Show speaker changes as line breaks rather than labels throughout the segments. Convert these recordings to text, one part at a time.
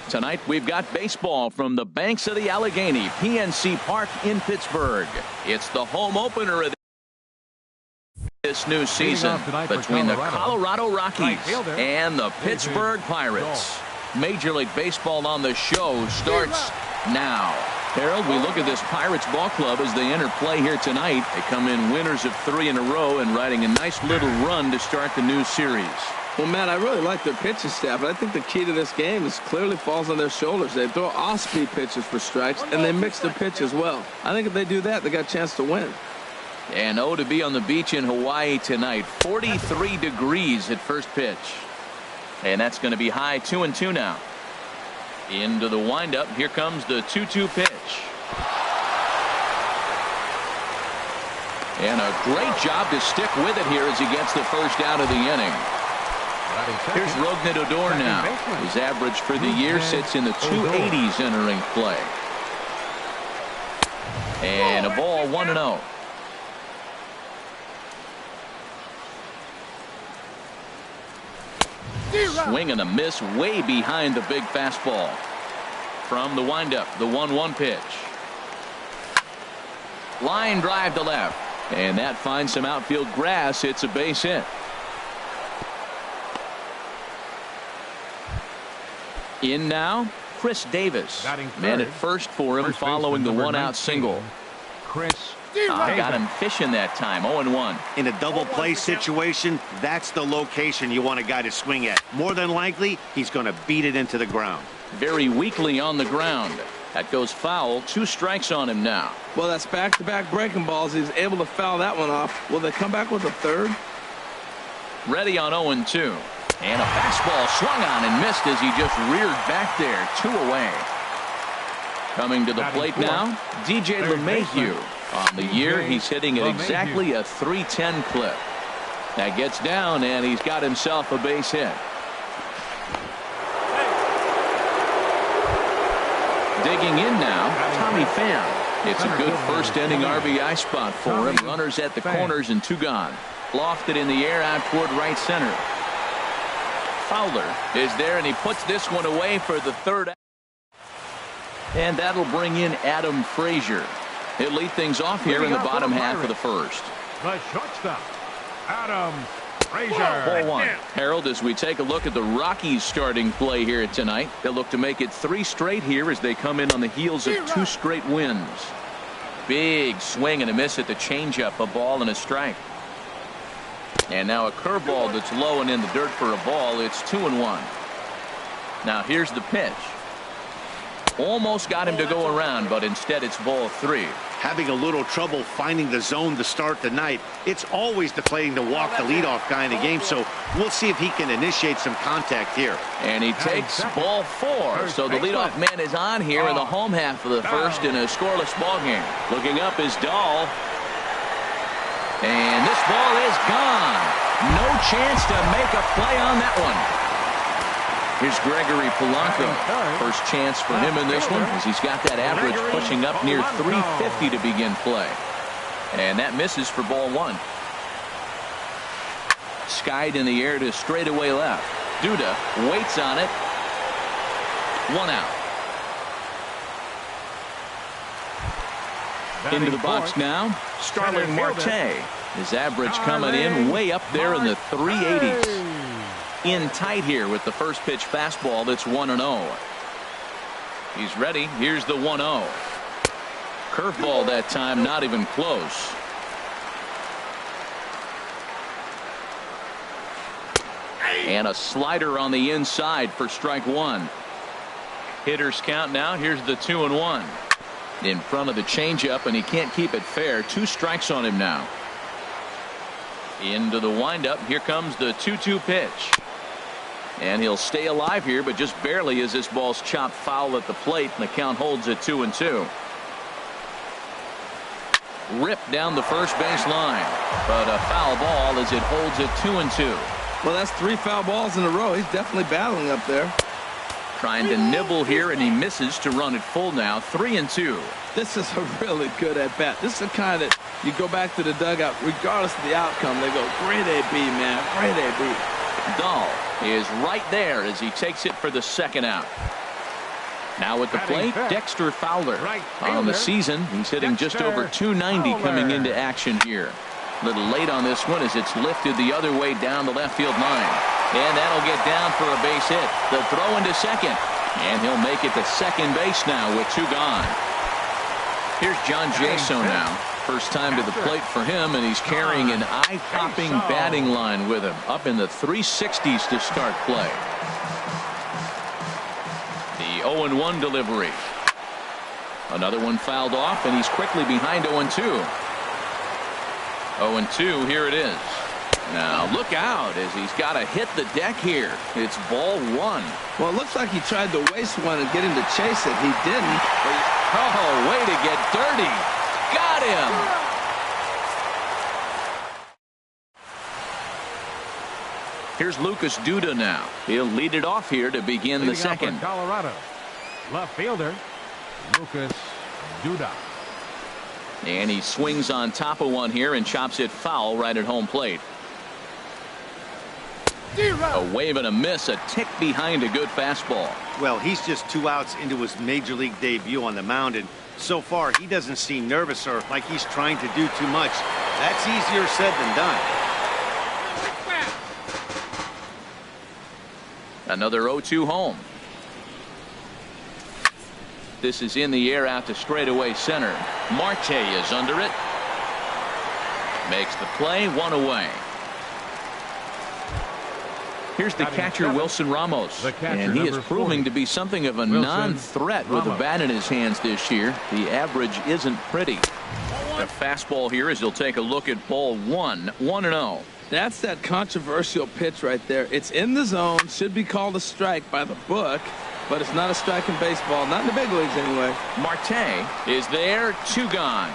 Tonight, we've got baseball from the banks of the Allegheny, PNC Park in Pittsburgh. It's the home opener of this new season between the Colorado Rockies and the Pittsburgh Pirates. Major League Baseball on the show starts now. Harold, we look at this Pirates ball club as they enter play here tonight. They come in winners of 3 in a row and riding a nice little run to start the new series.
Well, Matt, I really like their pitching staff, but I think the key to this game is clearly falls on their shoulders. They throw off-speed pitches for strikes, and they mix their pitch as well. I think if they do that, they got a chance to win.
And to be on the beach in Hawaii tonight. 43 degrees at first pitch. And that's going to be high 2-2 now. Into the windup. Here comes the 2-2 pitch. And a great job to stick with it here as he gets the first out of the inning. Here's Rougned Odor now. His average for the year sits in the 280s entering play. And a ball 1-0. Swing and a miss way behind the big fastball. From the windup, the 1-1 pitch. Line drive to left. And that finds some outfield grass. It's a base hit. In now, Chris Davis. Man at first for him following the 1-out single.
Chris
got him fishing that time. 0-1.
In a double play situation, that's the location you want a guy to swing at. More than likely, he's going to beat it into the ground.
Very weakly on the ground. That goes foul. 2 strikes on him now.
Well, that's back-to-back breaking balls. He's able to foul that one off. Will they come back with a third?
Ready on 0-2. And a fastball swung on and missed as he just reared back there. 2 away. Coming to the plate now, DJ LeMahieu. On the year, he's hitting at exactly a .310 clip. That gets down, and he's got himself a base hit. Digging in now, Tommy Pham. It's a good first-inning RBI spot for him. Runners at the corners and 2 gone. Lofted in the air out toward right center. Fowler is there, and he puts this one away for the 3rd. And that'll bring in Adam Frazier. He'll lead things off here in the bottom half of the first.
The shortstop, Adam Frazier.
Ball 1. Harold, as we take a look at the Rockies starting play here tonight, they'll look to make it 3 straight here as they come in on the heels of 2 straight wins. Big swing and a miss at the changeup, a ball and a strike. And now a curveball that's low and in the dirt for a ball. It's 2-1. Now here's the pitch. Almost got him to go around, but instead it's ball 3.
Having a little trouble finding the zone to start the night. It's always deflating to walk the leadoff guy in the game, so we'll see if he can initiate some contact here.
And he takes ball 4. So the leadoff man is on here in the home half of the first in a scoreless ball game. Looking up is Dahl. And this ball is gone. No chance to make a play on that one. Here's Gregory Polanco. First chance for him in this one as he's got that average pushing up near 350 to begin play. And that misses for ball 1. Skied in the air to straightaway left. Duda waits on it. 1 out. Into the box now, Starling Marte. His average coming in way up there in the 380s. In tight here with the first pitch fastball that's 1-0. He's ready. Here's the 1-0. Curveball that time, not even close. And a slider on the inside for strike 1. Hitters count now. Here's the 2-1. In front of the changeup, and he can't keep it fair. 2 strikes on him now. Into the windup. Here comes the 2-2 pitch. And he'll stay alive here, but just barely as this ball's chopped foul at the plate, and the count holds at 2-2. Ripped down the first base line, but a foul ball as it holds at 2-2.
Well, that's 3 foul balls in a row. He's definitely battling up there.
Trying to nibble here, and he misses to run it full now. 3-2.
This is a really good at-bat. This is the kind that you go back to the dugout, regardless of the outcome. They go, great AB, man, great AB.
Dahl is right there as he takes it for the second out. Now at the plate, Dexter Fowler. On the season, he's hitting just over 290 coming into action here. A little late on this one as it's lifted the other way down the left field line. And that'll get down for a base hit. The throw into second. And he'll make it to second base now with 2 gone. Here's John Jaso now. First time to the plate for him, and he's carrying an eye-popping batting line with him. Up in the 360s to start play. The 0-1 delivery. Another one fouled off, and he's quickly behind 0-2. 0-2, here it is. Now look out as he's got to hit the deck here. It's ball 1.
Well, it looks like he tried to waste one and get him to chase it. He didn't.
Oh, way to get dirty. Got him. Here's Lucas Duda now. He'll lead it off here to begin the second.
Colorado, left fielder Lucas Duda.
And he swings on top of one here and chops it foul right at home plate. A wave and a miss, a tick behind a good fastball.
Well, he's just 2 outs into his major league debut on the mound, and so far he doesn't seem nervous or like he's trying to do too much. That's easier said than done.
Another 0-2 home. This is in the air out to straightaway center. Marte is under it. Makes the play, 1 away. Here's the catcher, Wilson Ramos. And he is proving to be something of a non-threat with a bat in his hands this year. The average isn't pretty. The fastball here as he'll take a look at ball 1. 1-0.
That's that controversial pitch right there. It's in the zone. Should be called a strike by the book. But it's not a strike in baseball. Not in the big leagues anyway.
Marte is there. 2 gone.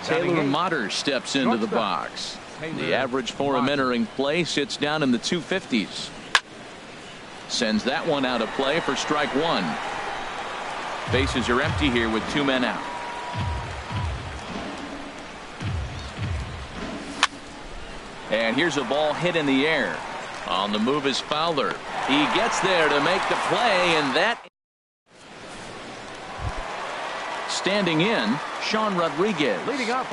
Taylor Motter steps into the box. The average for him entering play sits down in the 250s. Sends that one out of play for strike 1. Bases are empty here with 2 men out. And here's a ball hit in the air. On the move is Fowler. He gets there to make the play, and that. Standing in, Sean Rodriguez.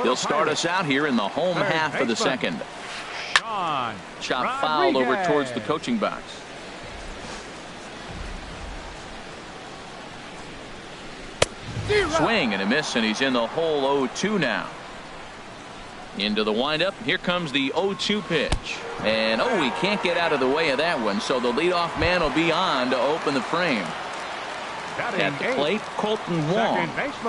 He'll start us out here in the home half of the second. Chop foul over towards the coaching box. Swing and a miss, and he's in the hole. 0-2 now. Into the windup. Here comes the 0-2 pitch. And he can't get out of the way of that one, so the leadoff man will be on to open the frame. At the plate, Colton Wong.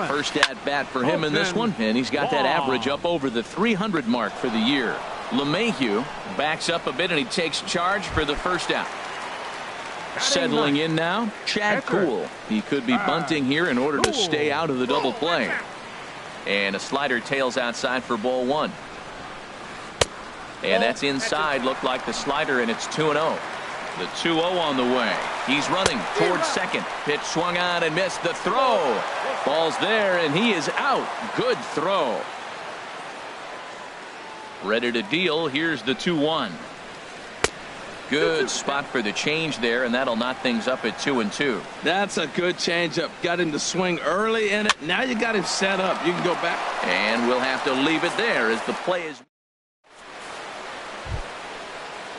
First at bat for him in this one, and he's got that average up over the 300 mark for the year. LeMahieu backs up a bit, and he takes charge for the first out. Settling in now, Chad Kuhl. He could be bunting here in order to stay out of the double play. And a slider tails outside for ball 1. And that's inside. Looked like the slider, and it's 2-0. The 2-0 on the way. He's running towards second. Pitch swung on and missed. The throw. Ball's there, and he is out. Good throw. Ready to deal. Here's the 2-1. Good spot for the change there, and that'll knot things up at 2-2.
That's a good changeup. Got him to swing early in it. Now you got him set up. You can go back.
And we'll have to leave it there as the play is.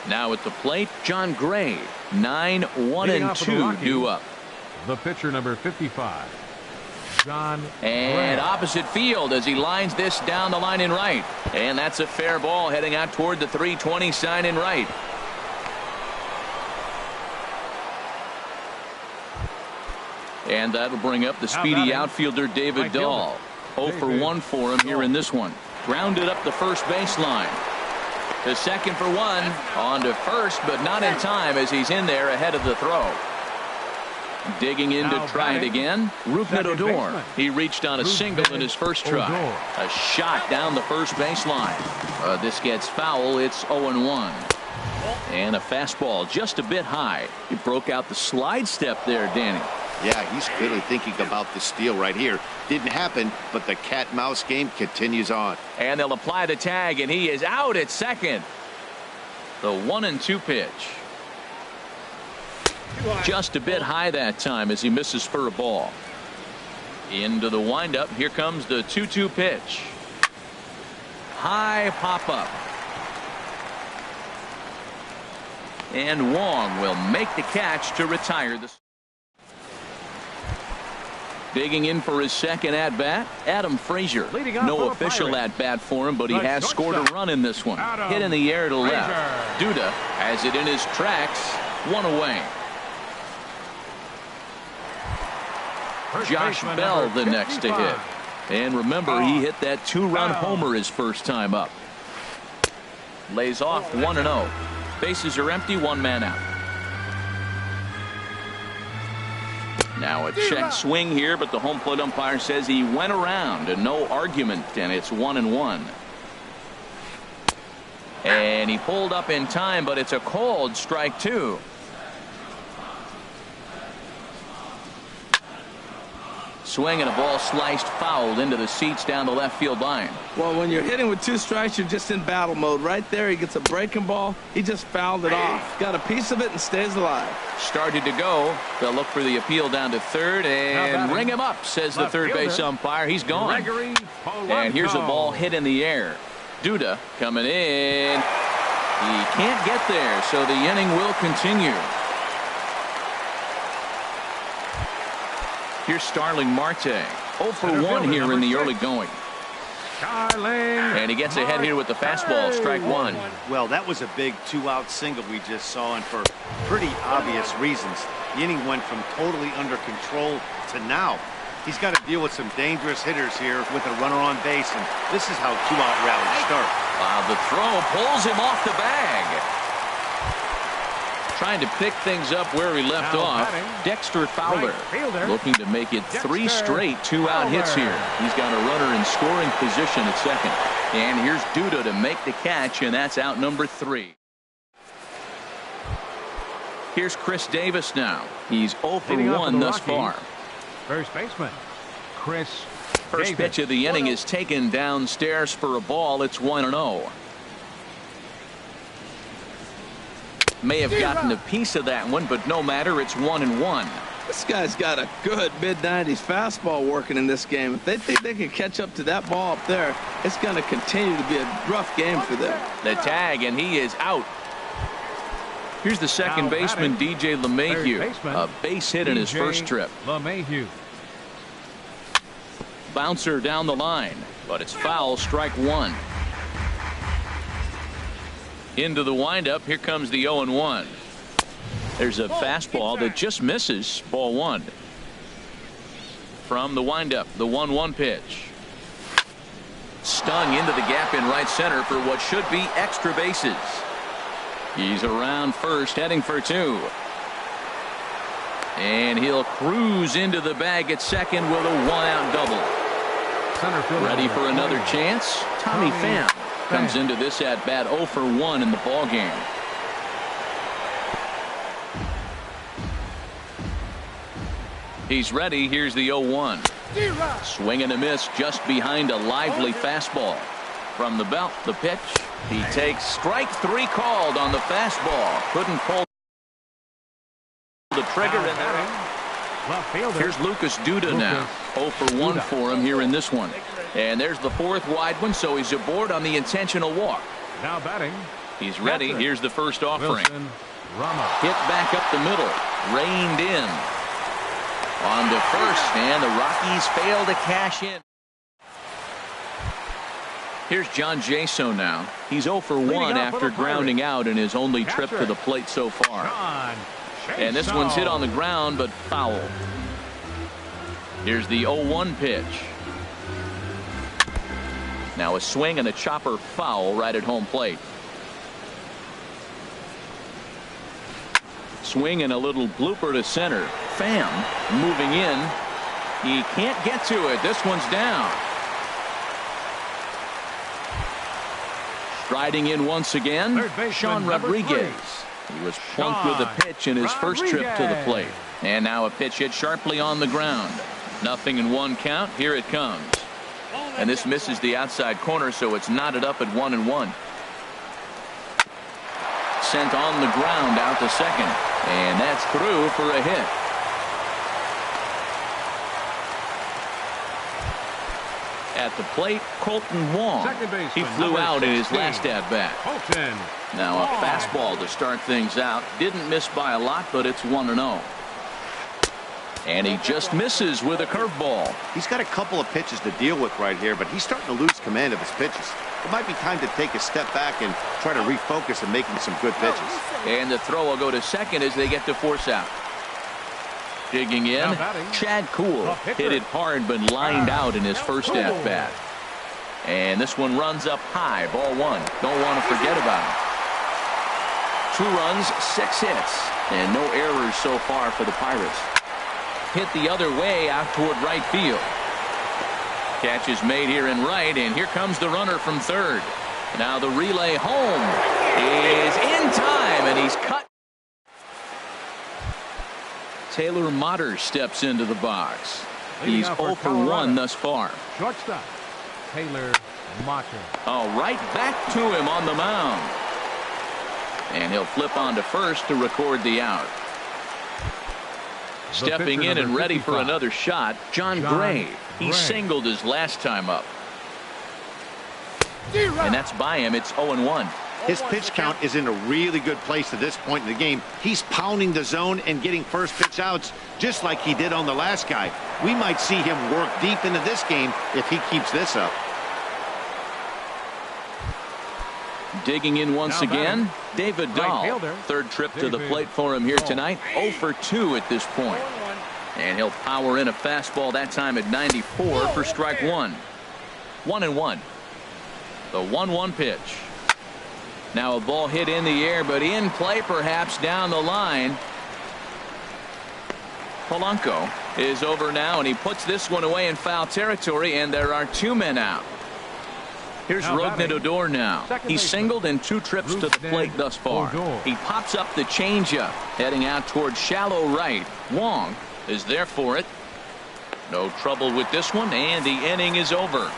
Now at the plate, John Gray. 9-1-2 due up.
The pitcher, number 55, John
And
Gray.
opposite field as he lines this down the line in right. And that's a fair ball heading out toward the 320 sign in right. And that'll bring up the speedy outfielder David Dahl. 0 for 1 for him here in this one. Grounded up the first baseline. To second for 1. On to first, but not in time as he's in there ahead of the throw. Digging in to try it again. Rougned Odor. He reached on a single in his first try. A shot down the first baseline. This gets foul. It's 0-1. And a fastball just a bit high. He broke out the slide step there, Danny.
Yeah, he's clearly thinking about the steal right here. Didn't happen, but the cat-mouse game continues on.
And they'll apply the tag, and he is out at second. The 1-2 pitch. Just a bit high that time as he misses for a ball. Into the windup. Here comes the 2-2 pitch. High pop-up. And Wong will make the catch to retire the. Digging in for his second at-bat, Adam Frazier. No official at-bat for him, but he has scored a run in this one. Hit in the air to left. Duda has it in his tracks. One away. Josh Bell the next to hit. And remember, he hit that two-run homer his first time up. Lays off 1-0. Bases are empty, one man out. Now a check swing here, but the home plate umpire says he went around and no argument, and it's 1-1. And he pulled up in time, but it's a called strike two. Swing and a ball sliced fouled into the seats down the left field line.
Well, when you're hitting with two strikes, you're just in battle mode. Right there, he gets a breaking ball. He just fouled it off. Got a piece of it and stays alive.
Started to go. They'll look for the appeal down to third and ring him up, says the third base umpire. He's gone. And here's a ball hit in the air. Duda coming in. He can't get there, so the inning will continue. Here's Starling Marte. 0 for 1 here in the early going. And he gets ahead here with the fastball, strike one.
Well, that was a big two-out single we just saw, and for pretty obvious reasons. The inning went from totally under control to now. He's got to deal with some dangerous hitters here with a runner on base, and this is how two-out rallies start.
The throw pulls him off the bag. Trying to pick things up where he left off. Dexter Fowler looking to make it 3 straight two-out hits here. He's got a runner in scoring position at second. And here's Duda to make the catch, and that's out number 3. Here's Chris Davis now. He's 0 for 1 thus far.
First baseman, Chris
First pitch of the inning is taken downstairs for a ball. It's 1-0. May have gotten a piece of that one, but no matter. It's 1-1.
This guy's got a good mid-90s fastball working in this game. If they think they can catch up to that ball up there, it's going to continue to be a rough game for them.
The tag, and he is out. Here's the second baseman, DJ LeMahieu. A base hit in his first trip.
LeMahieu.
Bouncer down the line, but it's foul, strike one. Into the windup. Here comes the 0-1. There's a fastball that just misses. Ball one. From the windup, the 1-1 pitch. Stung into the gap in right center for what should be extra bases. He's around first, heading for 2. And he'll cruise into the bag at second with a 1-out double. Ready for another chance? Tommy Pham comes into this at bat 0 for 1 in the ball game. He's ready. Here's the 0-1. Swing and a miss just behind a lively fastball. From the belt, the pitch. He takes strike 3 called on the fastball. Couldn't pull the trigger in there. Here's Lucas Duda now. 0 for 1 for him here in this one. And there's the 4th wide one, so he's aboard on the intentional walk.
Now batting.
He's ready. Here's the first offering.
Hit
back up the middle. Reined in. On to first, and the Rockies fail to cash in. Here's John Jaso now. He's 0 for 1 after grounding out in his only trip to the plate so far. And this one's hit on the ground, but foul. Here's the 0-1 pitch. Now a swing and a chopper foul right at home plate. Swing and a little blooper to center. Pham moving in. He can't get to it. This one's down. Striding in once again, Sean Rodriguez. He was plunked with a pitch in his first trip to the plate. And now a pitch hit sharply on the ground. Nothing in one count. Here it comes. And this misses the outside corner, so it's knotted up at 1-1. Sent on the ground out to second. And that's through for a hit. At the plate, Colton Wong. He flew out in his last at-bat. Now a fastball to start things out. Didn't miss by a lot, but it's 1-0. And he just misses with a curveball.
He's got a couple of pitches to deal with right here, but he's starting to lose command of his pitches. It might be time to take a step back and try to refocus and making some good pitches.
And the throw will go to second as they get to force out. Digging in, Chad Kuhl hit it hard but lined out in his first at-bat. And this one runs up high, ball one. Don't want to forget about it. 2 runs, 6 hits, and no errors so far for the Pirates. Hit the other way out toward right field. Catch is made here in right, and here comes the runner from third. Now the relay home is in time, and he's cut. Taylor Motter steps into the box. He's 0 for 1 thus far.
Shortstop, Taylor Motter.
Oh, right back to him on the mound. And he'll flip on to first to record the out. Stepping in and ready for another shot, John Gray. He singled his last time up. And that's by him. It's 0-1.
His pitch count is in a really good place at this point in the game. He's pounding the zone and getting first pitch outs just like he did on the last guy. We might see him work deep into this game if he keeps this up.
Digging in once again, David Dahl. Third trip to the plate for him here tonight. 0 for 2 at this point. And he'll power in a fastball that time at 94 for strike 1. 1-1. The 1-1 pitch. Now a ball hit in the air, but in play perhaps down the line. Polanco is over now, and he puts this one away in foul territory, and there are 2 men out. Here's Rougned Odor now. He's singled in 2 trips to the plate thus far. He pops up the changeup, heading out towards shallow right. Wong is there for it. No trouble with this one, and the inning is over.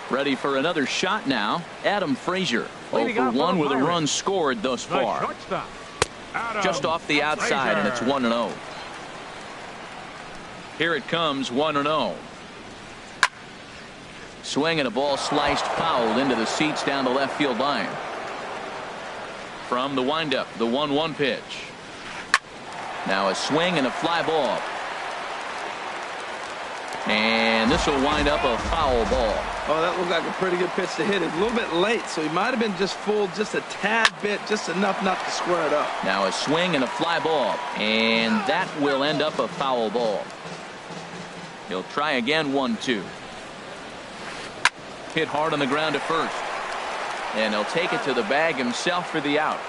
Ready for another shot now. Adam Frazier, 0 for 1 with a run scored thus far. Just off the outside, and it's 1-0. Here it comes, 1-0. Swing and a ball sliced foul into the seats down the left field line. From the windup, the 1-1 pitch. Now a swing and a fly ball. And this will wind up a foul ball.
Oh, that looked like a pretty good pitch to hit. It's a little bit late, so he might have been just fooled just a tad bit, just enough not to square it up.
Now a swing and a fly ball, and that will end up a foul ball. He'll try again, 1-2. Hit hard on the ground at first, and he'll take it to the bag himself for the out.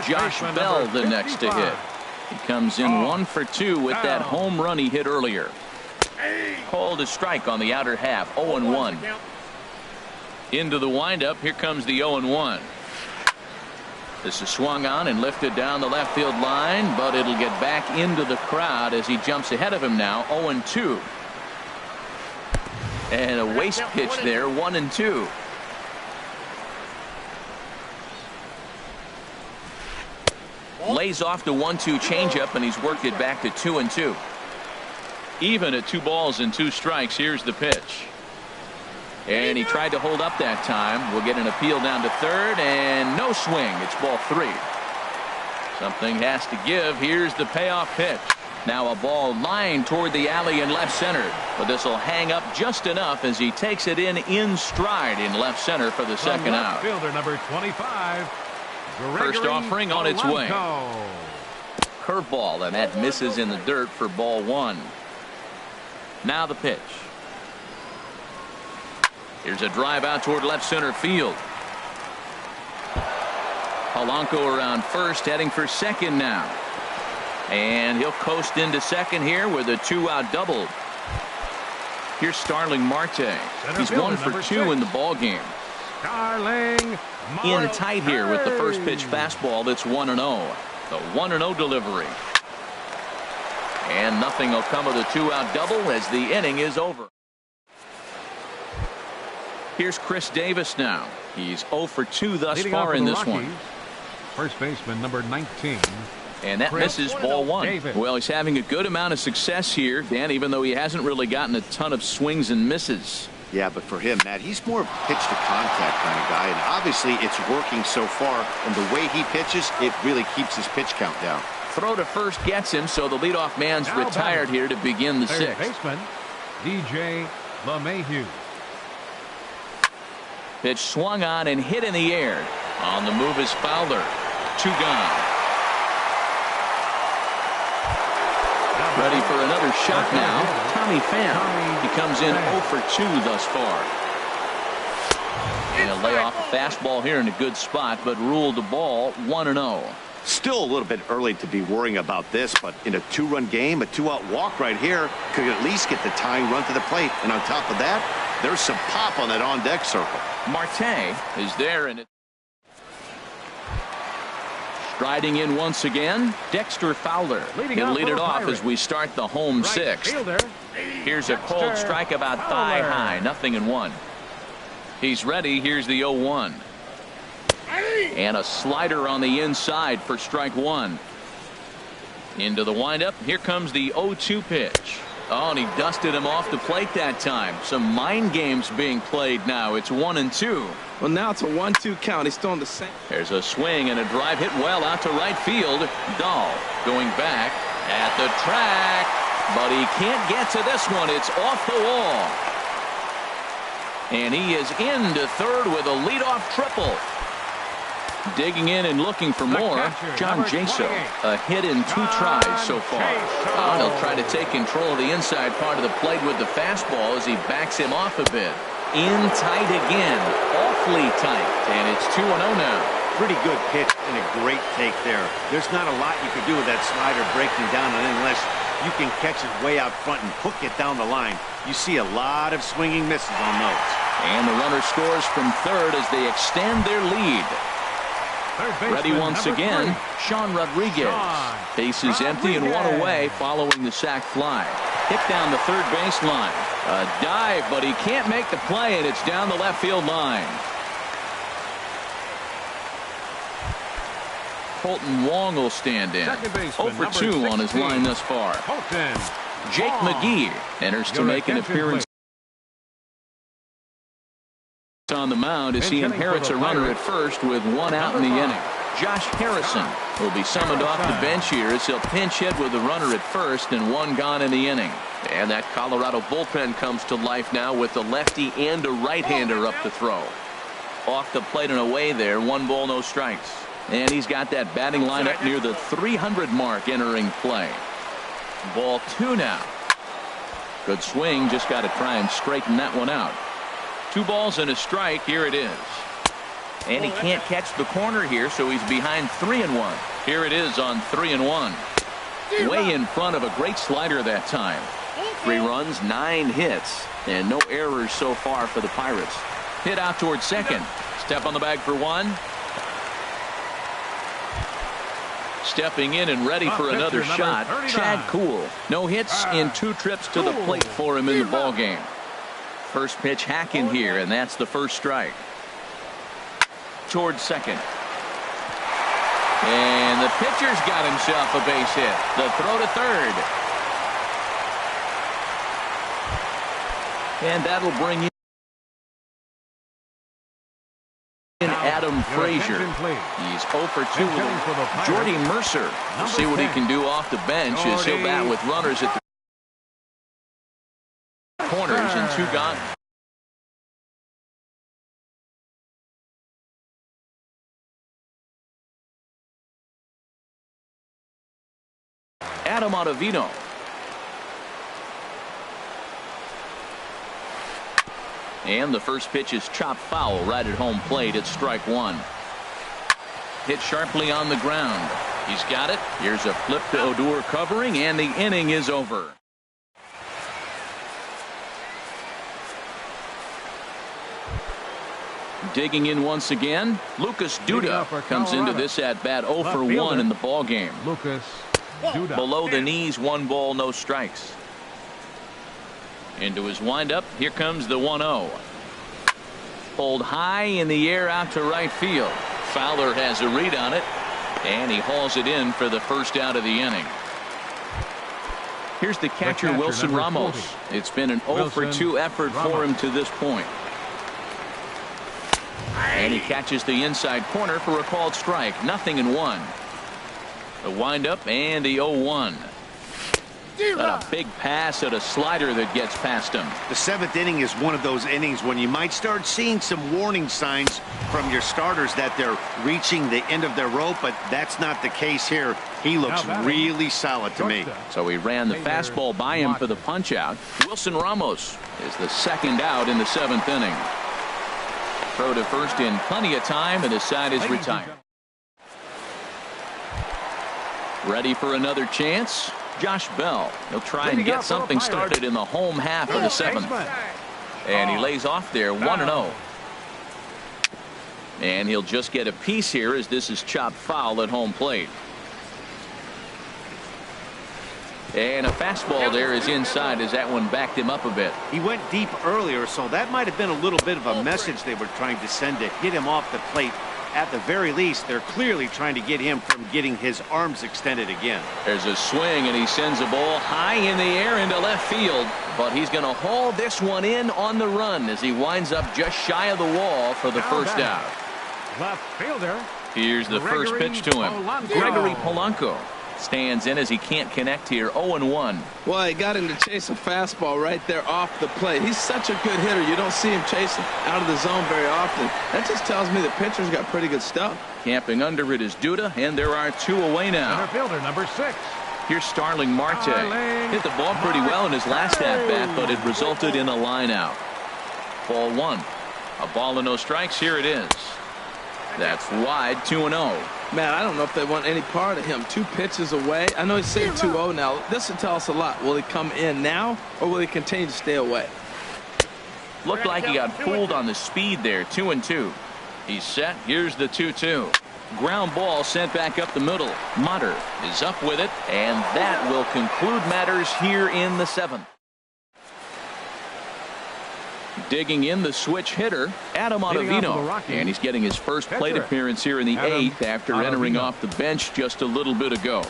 Josh Bell the next to hit. He comes in 1 for 2 with that home run he hit earlier. Called a strike on the outer half. 0-1. Into the windup. Here comes the 0-1. This is swung on and lifted down the left field line, but it'll get back into the crowd as he jumps ahead of him now. 0-2. And a waste pitch there. 1-2. Lays off the 1-2 changeup, and he's worked it back to 2-2. Even at 2 balls and 2 strikes. Here's the pitch. And he tried to hold up that time. We'll get an appeal down to third, and no swing. It's ball 3. Something has to give. Here's the payoff pitch. Now a ball lined toward the alley in left center, but this will hang up just enough as he takes it in stride in left center for the second out.
Fielder number 25.
First offering on its way. Curveball, and that misses in the dirt for ball 1. Now the pitch. Here's a drive out toward left center field. Polanco around first, heading for second now. And he'll coast into second here with a 2-out double. Here's Starling Marte. He's 1 for 2 in the ball game.
Starling
In tight here with the first pitch fastball that's 1-0. The 1-0 delivery. And nothing will come of the 2-out double as the inning is over. Here's Chris Davis now. He's 0 for 2 thus far in this one.
First baseman number 19.
And that misses ball 1.
Davis.
Well, he's having a good amount of success here, Dan, even though he hasn't really gotten a ton of swings and misses.
Yeah, but for him, Matt, he's more of a pitch to contact kind of guy, and obviously it's working so far, and the way he pitches, it really keeps his pitch count down.
Throw to first gets him, so the leadoff man's
Now
retired here to begin the
Third
6th.
baseman DJ LeMahieu.
Pitch swung on and hit in the air. On the move is Fowler. 2 gone. Ready for another shot now. Tommy Pham. He comes in 0 for 2 thus far. And he'll lay off a fastball here in a good spot, but ruled the ball 1-0.
Still a little bit early to be worrying about this, but in a 2-run game, a 2-out walk right here could at least get the tying run to the plate. And on top of that, there's some pop on that on-deck circle.
Marte is there, and it striding in once again, Dexter Fowler. He'll lead it off as we start the home 6th. Here's a cold strike about thigh high, 0-1. He's ready. Here's the 0-1. And a slider on the inside for strike 1. Into the windup. Here comes the 0-2 pitch. Oh, and he dusted him off the plate that time. Some mind games being played now. It's 1-2.
Well, now it's a 1-2 count. He's still in the same.
There's a swing and a drive hit well out to right field. Dahl going back at the track, but he can't get to this one. It's off the wall. And he is into third with a leadoff triple. Digging in and looking for more, John Jaso. A hit in 2 tries so far. And he'll try to take control of the inside part of the plate with the fastball as he backs him off a bit. In tight again. Awfully tight. And it's 2-0 now.
Pretty good pitch and a great take there. There's not a lot you can do with that slider breaking down unless you can catch it way out front and hook it down the line. You see a lot of swinging misses on those.
And the runner scores from third as they extend their lead. Ready once again, Sean Rodriguez. Base is empty and 1 away following the sac fly. Hit down the third baseline. A dive, but he can't make the play, and it's down the left field line. Colton Wong will stand in. 0 for 2 on his line thus far. Jake McGee enters to make an appearance on the mound as he inherits a runner at first with 1 out in the inning. Josh Harrison will be summoned off the bench here as he'll pinch hit with a runner at first and 1 gone in the inning. And that Colorado bullpen comes to life now with a lefty and a right-hander up to throw. Off the plate and away there, 1 ball, no strikes. And he's got that batting lineup near the 300 mark entering play. Ball 2 now. Good swing, just got to try and straighten that one out. 2 balls and a strike. Here it is. And he can't catch the corner here, so he's behind 3-1. Here it is on 3-1. Way in front of a great slider that time. 3 runs, 9 hits, and no errors so far for the Pirates. Hit out towards second. Step on the bag for 1. Stepping in and ready for another shot, Chad Kuhl. No hits in 2 trips to the plate for him in the ball game. First pitch hacking here, and that's the first strike. Towards second. And the pitcher's got himself a base hit. The throw to third. And that'll bring in Adam Frazier. He's 0 for 2 with Jordy Mercer. We'll see what he can do off the bench as he'll bat with runners at the corners and 2 gone. Adam Ottavino. And the first pitch is chopped foul right at home plate. It's strike 1. Hit sharply on the ground. He's got it. Here's a flip to Odor covering, and the inning is over. Digging in once again, Lucas Duda comes into this at bat 0 for 1 in the ball game.
Lucas Duda.
Below the knees, 1 ball, no strikes. Into his windup, here comes the 1-0. Pulled high in the air out to right field. Fowler has a read on it, and he hauls it in for the first out of the inning. Here's the catcher, Wilson Ramos.
40.
It's been an 0 for 2 effort for him to this point. And he catches the inside corner for a called strike. 0-1. The windup and the 0-1. Got a big pass at a slider that gets past him.
The 7th inning is one of those innings when you might start seeing some warning signs from your starters that they're reaching the end of their rope, but that's not the case here. He looks really solid to me.
So he ran the fastball by him for the punch out. Wilson Ramos is the second out in the 7th inning. Throw to first in plenty of time, and his side is retired. Ready for another chance? Josh Bell. He'll try and get something started in the home half of the 7th. And he lays off there 1-0. And he'll just get a piece here as this is chopped foul at home plate. And a fastball there is inside as that one backed him up a bit.
He went deep earlier, so that might have been a little bit of a message they were trying to send to get him off the plate. At the very least, they're clearly trying to get him from getting his arms extended again.
There's a swing, and he sends a ball high in the air into left field. But he's going to haul this one in on the run as he winds up just shy of the wall for the first out.
Left fielder.
Here's the first pitch to him. Gregory Polanco stands in as he can't connect here. 0-1.
Well, he got him to chase a fastball right there off the plate. He's such a good hitter. You don't see him chasing out of the zone very often. That just tells me the pitcher's got pretty good stuff.
Camping under it is Duda, and there are 2 away now.
Center fielder, number 6.
Here's Starling Marte. Hit the ball pretty well in his last at-bat, but it resulted in a line out. Ball 1. A ball and no strikes. Here it is. That's wide. 2-0.
Man, I don't know if they want any part of him. 2 pitches away. I know he's saying 2-0 now. This will tell us a lot. Will he come in now, or will he continue to stay away?
Looked like he got fooled on the speed there. 2-2. He's set. Here's the 2-2. Ground ball sent back up the middle. Mutter is up with it, and that will conclude matters here in the 7th. Digging in the switch hitter, Adam Ottavino, and he's getting his first plate appearance here in the 8th after entering off the bench just a little bit ago.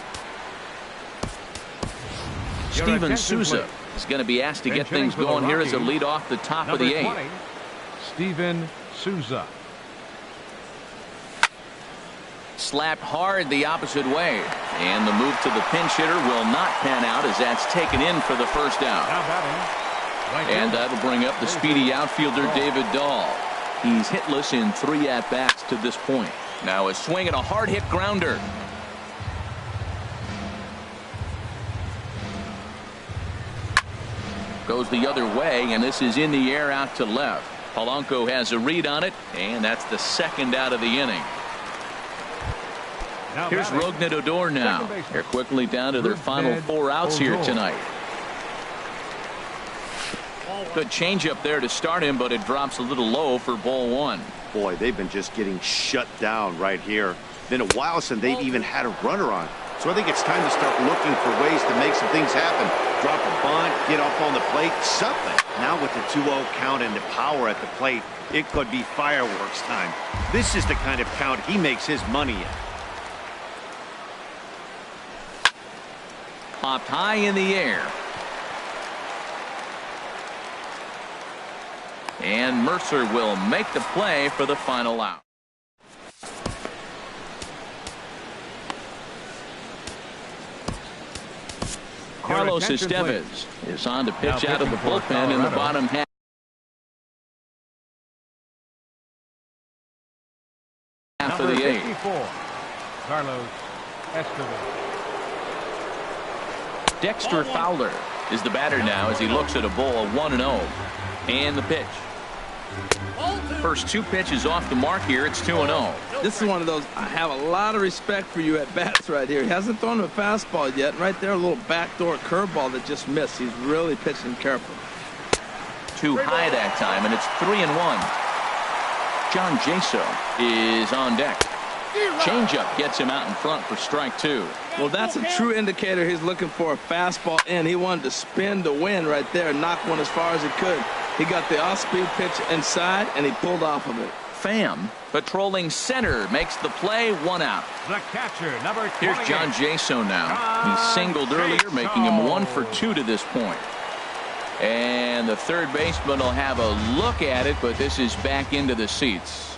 Steven Souza is going to be asked to get things going here as a lead off the top of the 8th.
Steven Souza.
Slapped hard the opposite way, and the move to the pinch hitter will not pan out as that's taken in for the first out. And that'll bring up the speedy outfielder David Dahl. He's hitless in 3 at-bats to this point. Now a swing and a hard hit grounder. Goes the other way, and this is in the air out to left. Polanco has a read on it, and that's the second out of the inning. Here's Rougned Odor now. They're quickly down to their final 4 outs here tonight. Good changeup there to start him, but it drops a little low for ball 1.
Boy, they've been just getting shut down right here. Been a while since they've even had a runner on. So I think it's time to start looking for ways to make some things happen. Drop a bunt, get up on the plate, something. Now with the 2-0 count and the power at the plate, it could be fireworks time. This is the kind of count he makes his money in.
Popped high in the air. And Mercer will make the play for the final out. Carlos Estevez is on to pitch out of the bullpen in the bottom half of the 8th.
Carlos Estevez.
Dexter Fowler is the batter now as he looks at a ball 1-0. And the pitch. First 2 pitches off the mark here. It's 2-0.
This is one of those, I have a lot of respect for you at bats right here. He hasn't thrown a fastball yet. Right there, a little backdoor curveball that just missed. He's really pitching careful.
Too high that time, and it's 3-1. John Jaso is on deck. Changeup gets him out in front for strike two.
Well, that's a true indicator he's looking for a fastball in. He wanted to spin to win right there, knock one as far as he could. He got the off-speed pitch inside, and he pulled off of it.
Pham, patrolling center, makes the play, one out.
The catcher, number 28.
Here's John Jaso now. He singled earlier, making him 1 for 2 to this point. And the third baseman will have a look at it, but this is back into the seats.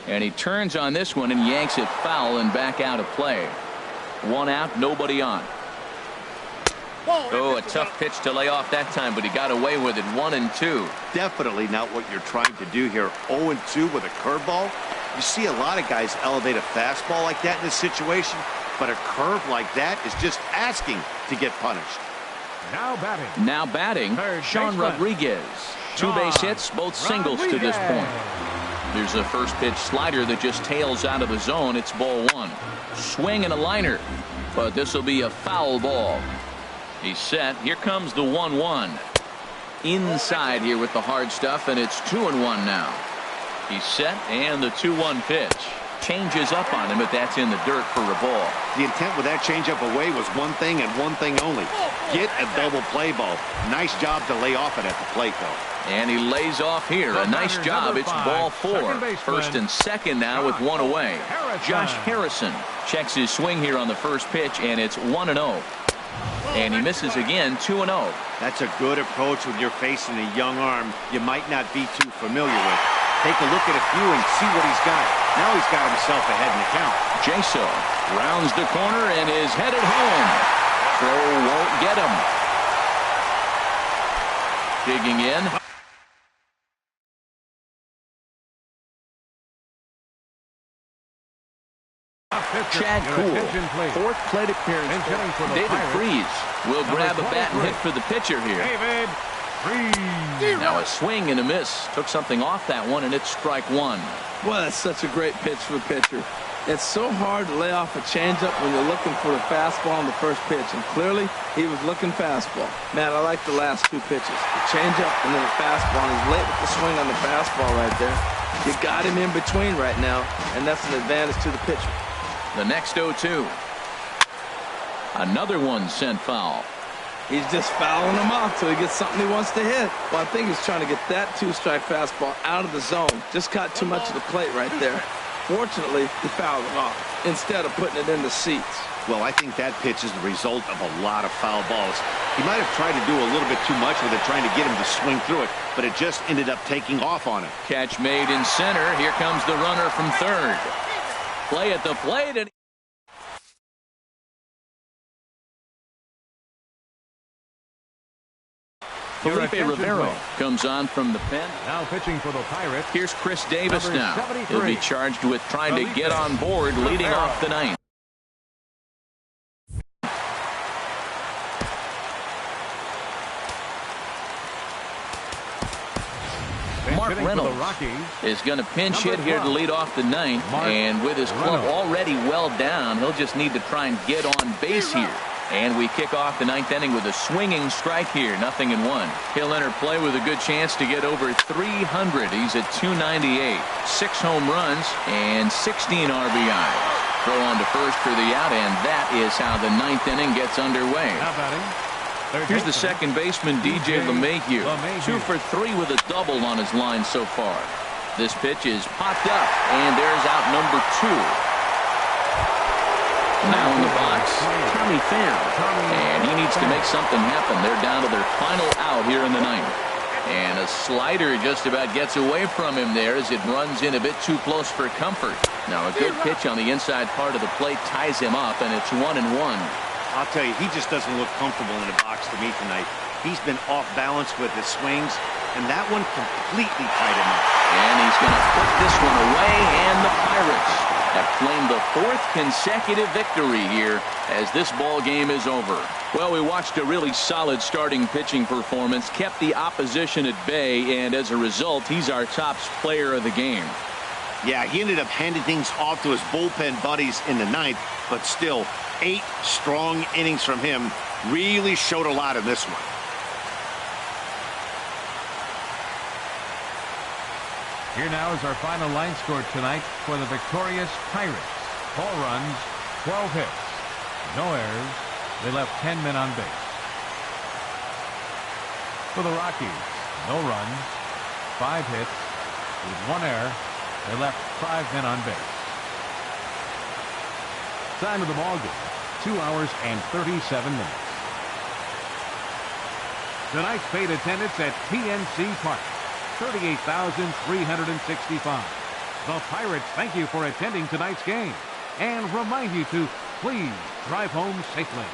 And he turns on this one and yanks it foul and back out of play. 1 out, nobody on. Oh, a tough pitch to lay off that time, but he got away with it. 1 and 2.
Definitely not what you're trying to do here. 0 and 2 with a curveball. You see a lot of guys elevate a fastball like that in this situation, but a curve like that is just asking to get punished.
Now batting.
Third Sean Rodriguez. 2 base hits, both singles to this point. There's a first pitch slider that just tails out of the zone. It's ball 1. Swing and a liner, but this will be a foul ball. He's set. Here comes the 1-1. Inside here with the hard stuff, and it's 2-1 now. He's set, and the 2-1 pitch. Changes up on him, but that's in the dirt for a ball.
The intent with that changeup away was one thing and one thing only. Get a double play ball. Nice job to lay off it at the plate, though.
And he lays off here. A nice job. It's ball 4. First and second now with 1 away. Josh Harrison checks his swing here on the first pitch, and it's 1-0. And he misses again, 2-0.
That's a good approach when you're facing a young arm you might not be too familiar with. Take a look at a few and see what he's got. Now he's got himself ahead in the count.
Jaso rounds the corner and is headed home. Throw won't get him. Digging in. Chad Kuhl, 4th plate appearance. David Freese will grab a bat and hit for the pitcher here.
David Freese.
Now a swing and a miss. Took something off that one, and it's strike 1.
Well, that's such a great pitch for the pitcher. It's so hard to lay off a changeup when you're looking for the fastball on the first pitch, and clearly he was looking fastball. Man, I like the last 2 pitches. The changeup and then the fastball, and he's late with the swing on the fastball right there. You got him in between right now, and that's an advantage to the pitcher.
The next 0-2. Another one sent foul.
He's just fouling him off till he gets something he wants to hit. Well, I think he's trying to get that 2-strike fastball out of the zone. Just caught too much of the plate right there. Fortunately, he fouled it off instead of putting it in the seats.
Well, I think that pitch is the result of a lot of foul balls. He might have tried to do a little bit too much with it, trying to get him to swing through it, but it just ended up taking off on him.
Catch made in center. Here comes the runner from third. Play at the plate, and Felipe Rivero comes on from the pen.
Now pitching for the Pirates.
Here's Chris Davis
Number
now.
73.
He'll be charged with trying to get on board, leading off the 9th. Mark Reynolds is going to pinch hit here to lead off the 9th, and with his club already well down, he'll just need to try and get on base here. And we kick off the 9th inning with a swinging strike here, 0-1. He'll enter play with a good chance to get over 300. He's at 298, 6 home runs and 16 RBIs. Throw on to first for the out, and that is how the 9th inning gets underway. Here's the second baseman, DJ LeMahieu. 2 for 3 with a double on his line so far. This pitch is popped up, and there's out number 2. Now in the box, Tommy Pham. And he needs to make something happen. They're down to their final out here in the 9th. And a slider just about gets away from him there as it runs in a bit too close for comfort. Now a good pitch on the inside part of the plate ties him up, and it's 1-1.
I'll tell you, he just doesn't look comfortable in the box to me tonight. He's been off balance with his swings, and that one completely tied him up.
And he's going to put this one away, and the Pirates have claimed the 4th consecutive victory here as this ball game is over. Well, we watched a really solid starting pitching performance, kept the opposition at bay, and as a result, he's our top player of the game.
Yeah, he ended up handing things off to his bullpen buddies in the 9th, but still, 8 strong innings from him really showed a lot in this one.
Here now is our final line score tonight for the victorious Pirates. 4 runs, 12 hits, no errors. They left 10 men on base. For the Rockies, no runs, 5 hits, with 1 error. They left 5 men on base. Time of the ball game, 2 hours and 37 minutes. Tonight's paid attendance at PNC Park, 38,365. The Pirates thank you for attending tonight's game and remind you to please drive home safely.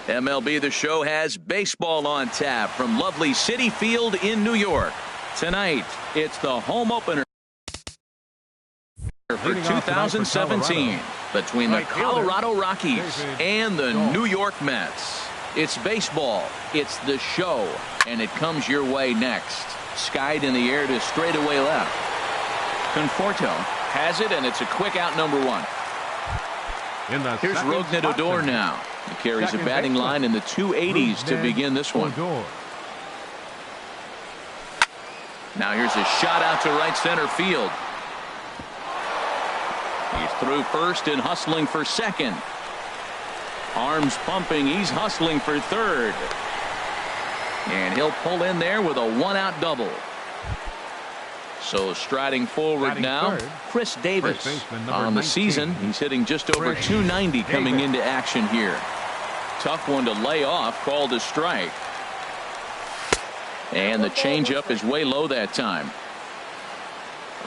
MLB The Show has baseball on tap from lovely Citi Field in New York. Tonight, it's the home opener for 2017 between the Colorado Rockies and the New York Mets. It's baseball, it's the show, and it comes your way next. Skied in the air to straightaway left. Conforto has it, and it's a quick out, number one. Here's Rougned Odor now. He carries a batting line in the 280s to begin this one. Now here's a shot out to right center field. He's through first and hustling for second. Arms pumping. He's hustling for third. And he'll pull in there with a one-out double. So striding forward now, Chris Davis. On the season, he's hitting just over 290 coming into action here. Tough one to lay off, called a strike. And the changeup is way low that time.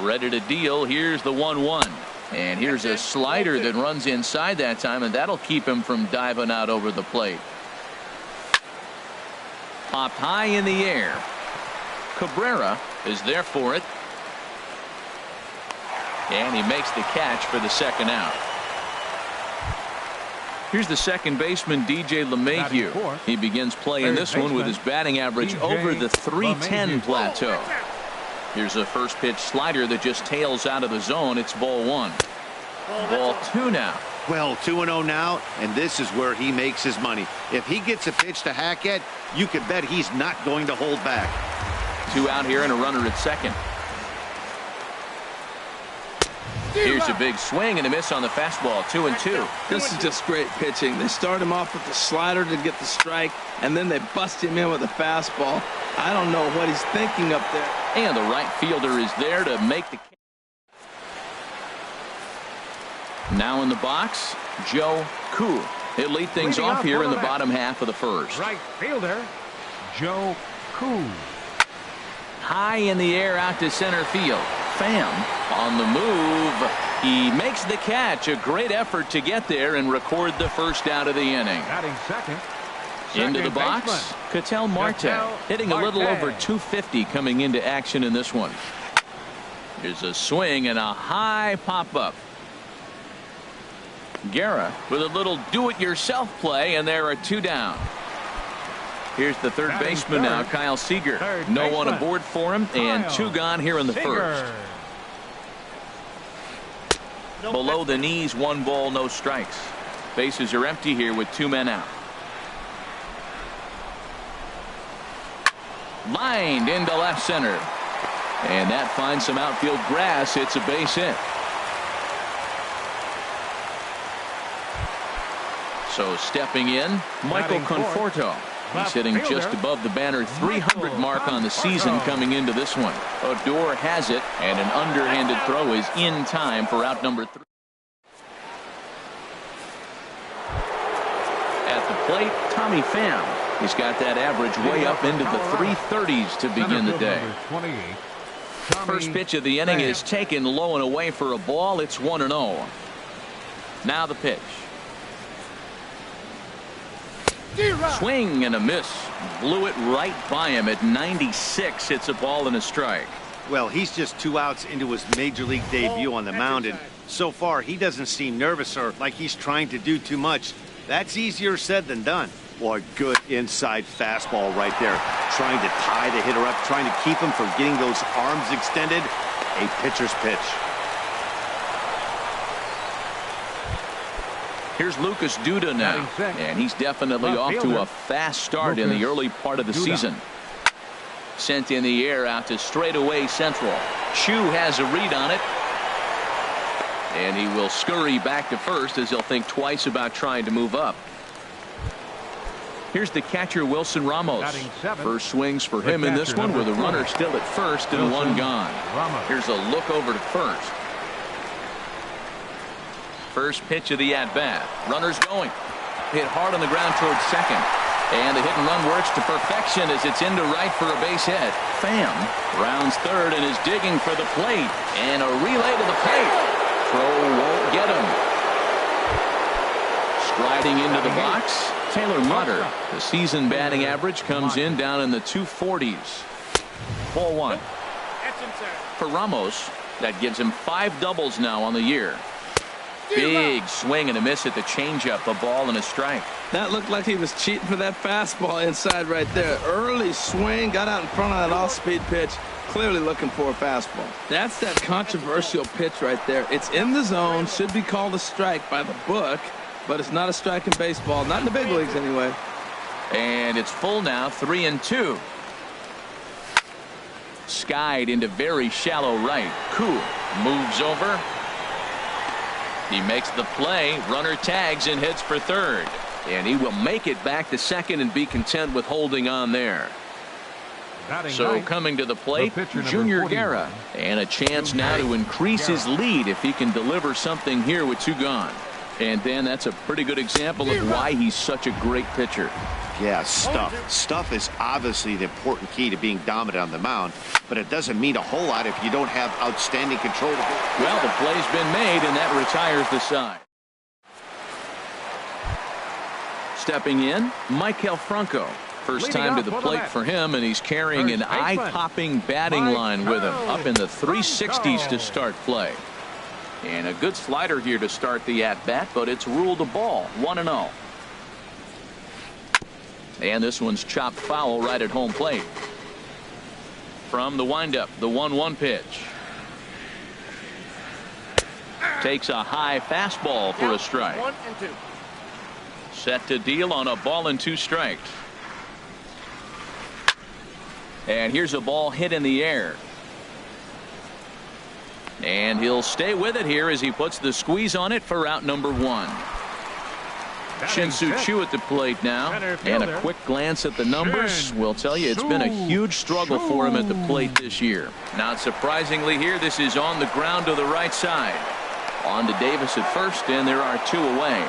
Ready to deal. Here's the 1-1. And here's a slider that runs inside that time, and that'll keep him from diving out over the plate. Popped high in the air. Cabrera is there for it. And he makes the catch for the second out. Here's the second baseman, DJ LeMahieu. He begins play in this one with his batting average over the 310 plateau. Here's a first pitch slider that just tails out of the zone. It's ball one. Ball two now.
Well, 2-0 now, and this is where he makes his money. If he gets a pitch to hack at, you can bet he's not going to hold back.
Two out here and a runner at second. Here's a big swing and a miss on the fastball. 2-2.
This is just great pitching. They start him off with the slider to get the strike, and then they bust him in with a fastball. I don't know what he's thinking up there.
And the right fielder is there to make the catch. Now in the box, Joe Koo. He'll lead things off here in the bottom half of the first.
Right fielder, Joe Koo.
High in the air out to center field. Pham on the move. He makes the catch. A great effort to get there and record the first out of the inning.
Batting second.
Into the box, Ketel Marte hitting a little over 250 coming into action in this one. Here's a swing and a high pop-up. Guerra with a little do-it-yourself play, and there are two down. Here's the third baseman now, Kyle Seager. No one aboard for him, and two gone here in the first. Below the knees, 1 ball, no strikes. Bases are empty here with 2 men out. Lined into left center. And that finds some outfield grass. It's a base hit. So stepping in, Michael Conforto. He's hitting just above the banner 300 mark on the season coming into this one. Odor has it, and an underhanded throw is in time for out number 3. At the plate, Tommy Pham. He's got that average way up into the 330s to begin the day. First pitch of the inning is taken low and away for a ball. It's 1-0. Now the pitch. Swing and a miss. Blew it right by him at 96. It's a ball and a strike.
Well, he's just 2 outs into his major league debut on the mound, and so far he doesn't seem nervous or like he's trying to do too much. That's easier said than done. Boy, good inside fastball right there. Trying to tie the hitter up, trying to keep him from getting those arms extended. A pitcher's pitch.
Here's Lucas Duda now, and he's definitely off to a fast start in the early part of the season. Sent in the air out to straightaway central. Chu has a read on it. And he will scurry back to first as he'll think twice about trying to move up. Here's the catcher, Wilson Ramos. First swings for him in this one with a runner still at first and 1 gone. Here's a look over to first. First pitch of the at-bat. Runner's going. Hit hard on the ground towards second. And the hit and run works to perfection as it's into right for a base hit. Pham rounds third and is digging for the plate. And a relay to the plate. Throw won't get him. Sliding into the box, Taylor Mutter. The season batting average comes in down in the 240s. Ball one. For Ramos, that gives him 5 doubles now on the year. Big swing and a miss at the changeup, a ball and a strike.
That looked like he was cheating for that fastball inside right there. Early swing, got out in front of that off-speed pitch. Clearly looking for a fastball. That's that controversial pitch right there. It's in the zone, should be called a strike by the book, but it's not a strike in baseball, not in the big leagues anyway.
And it's full now, 3-2. Skied into very shallow right. Koo moves over. He makes the play. Runner tags and hits for third. And he will make it back to second and be content with holding on there. So coming to the plate, Junior Guerra. And a chance now to increase his lead if he can deliver something here with 2 gone. And Dan, that's a pretty good example of why he's such a great pitcher.
Yeah, stuff. Stuff is obviously the important key to being dominant on the mound, but it doesn't mean a whole lot if you don't have outstanding control.
Well, the play's been made, and that retires the side. Stepping in, Maikel Franco. First time to the plate for him, and he's carrying an eye-popping batting line with him, up in the 360s to start play. And a good slider here to start the at-bat, but it's ruled a ball, 1-0. And this one's chopped foul right at home plate. From the windup, the 1-1 pitch. Takes a high fastball for a strike.
1-2.
Set to deal on a ball and 2 strikes. And here's a ball hit in the air. And he'll stay with it here as he puts the squeeze on it for out number 1. Shin-Soo Choo at the plate now, and a quick glance at the numbers will tell you it's been a huge struggle for him at the plate this year. Not surprisingly here, this is on the ground to the right side. On to Davis at first, and there are 2 away.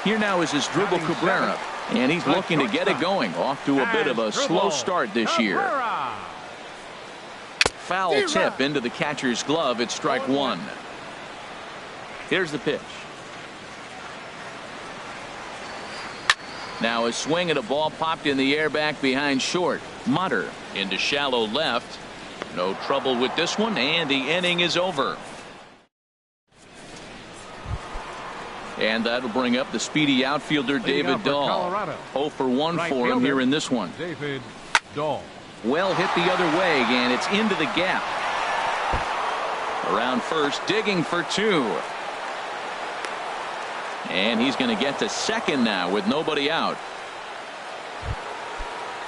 Here now is Asdrubal Cabrera, and he's looking to get it going. Off to a bit of a slow start this year. Foul tip into the catcher's glove. It's strike 1. Here's the pitch. Now a swing at a ball popped in the air back behind short. Mutter into shallow left. No trouble with this one, and the inning is over. And that'll bring up the speedy outfielder David Dahl. 0 for 1 for him here in this one.
David Dahl.
Well hit the other way, and it's into the gap. Around first, digging for 2. And he's going to get to second now with nobody out.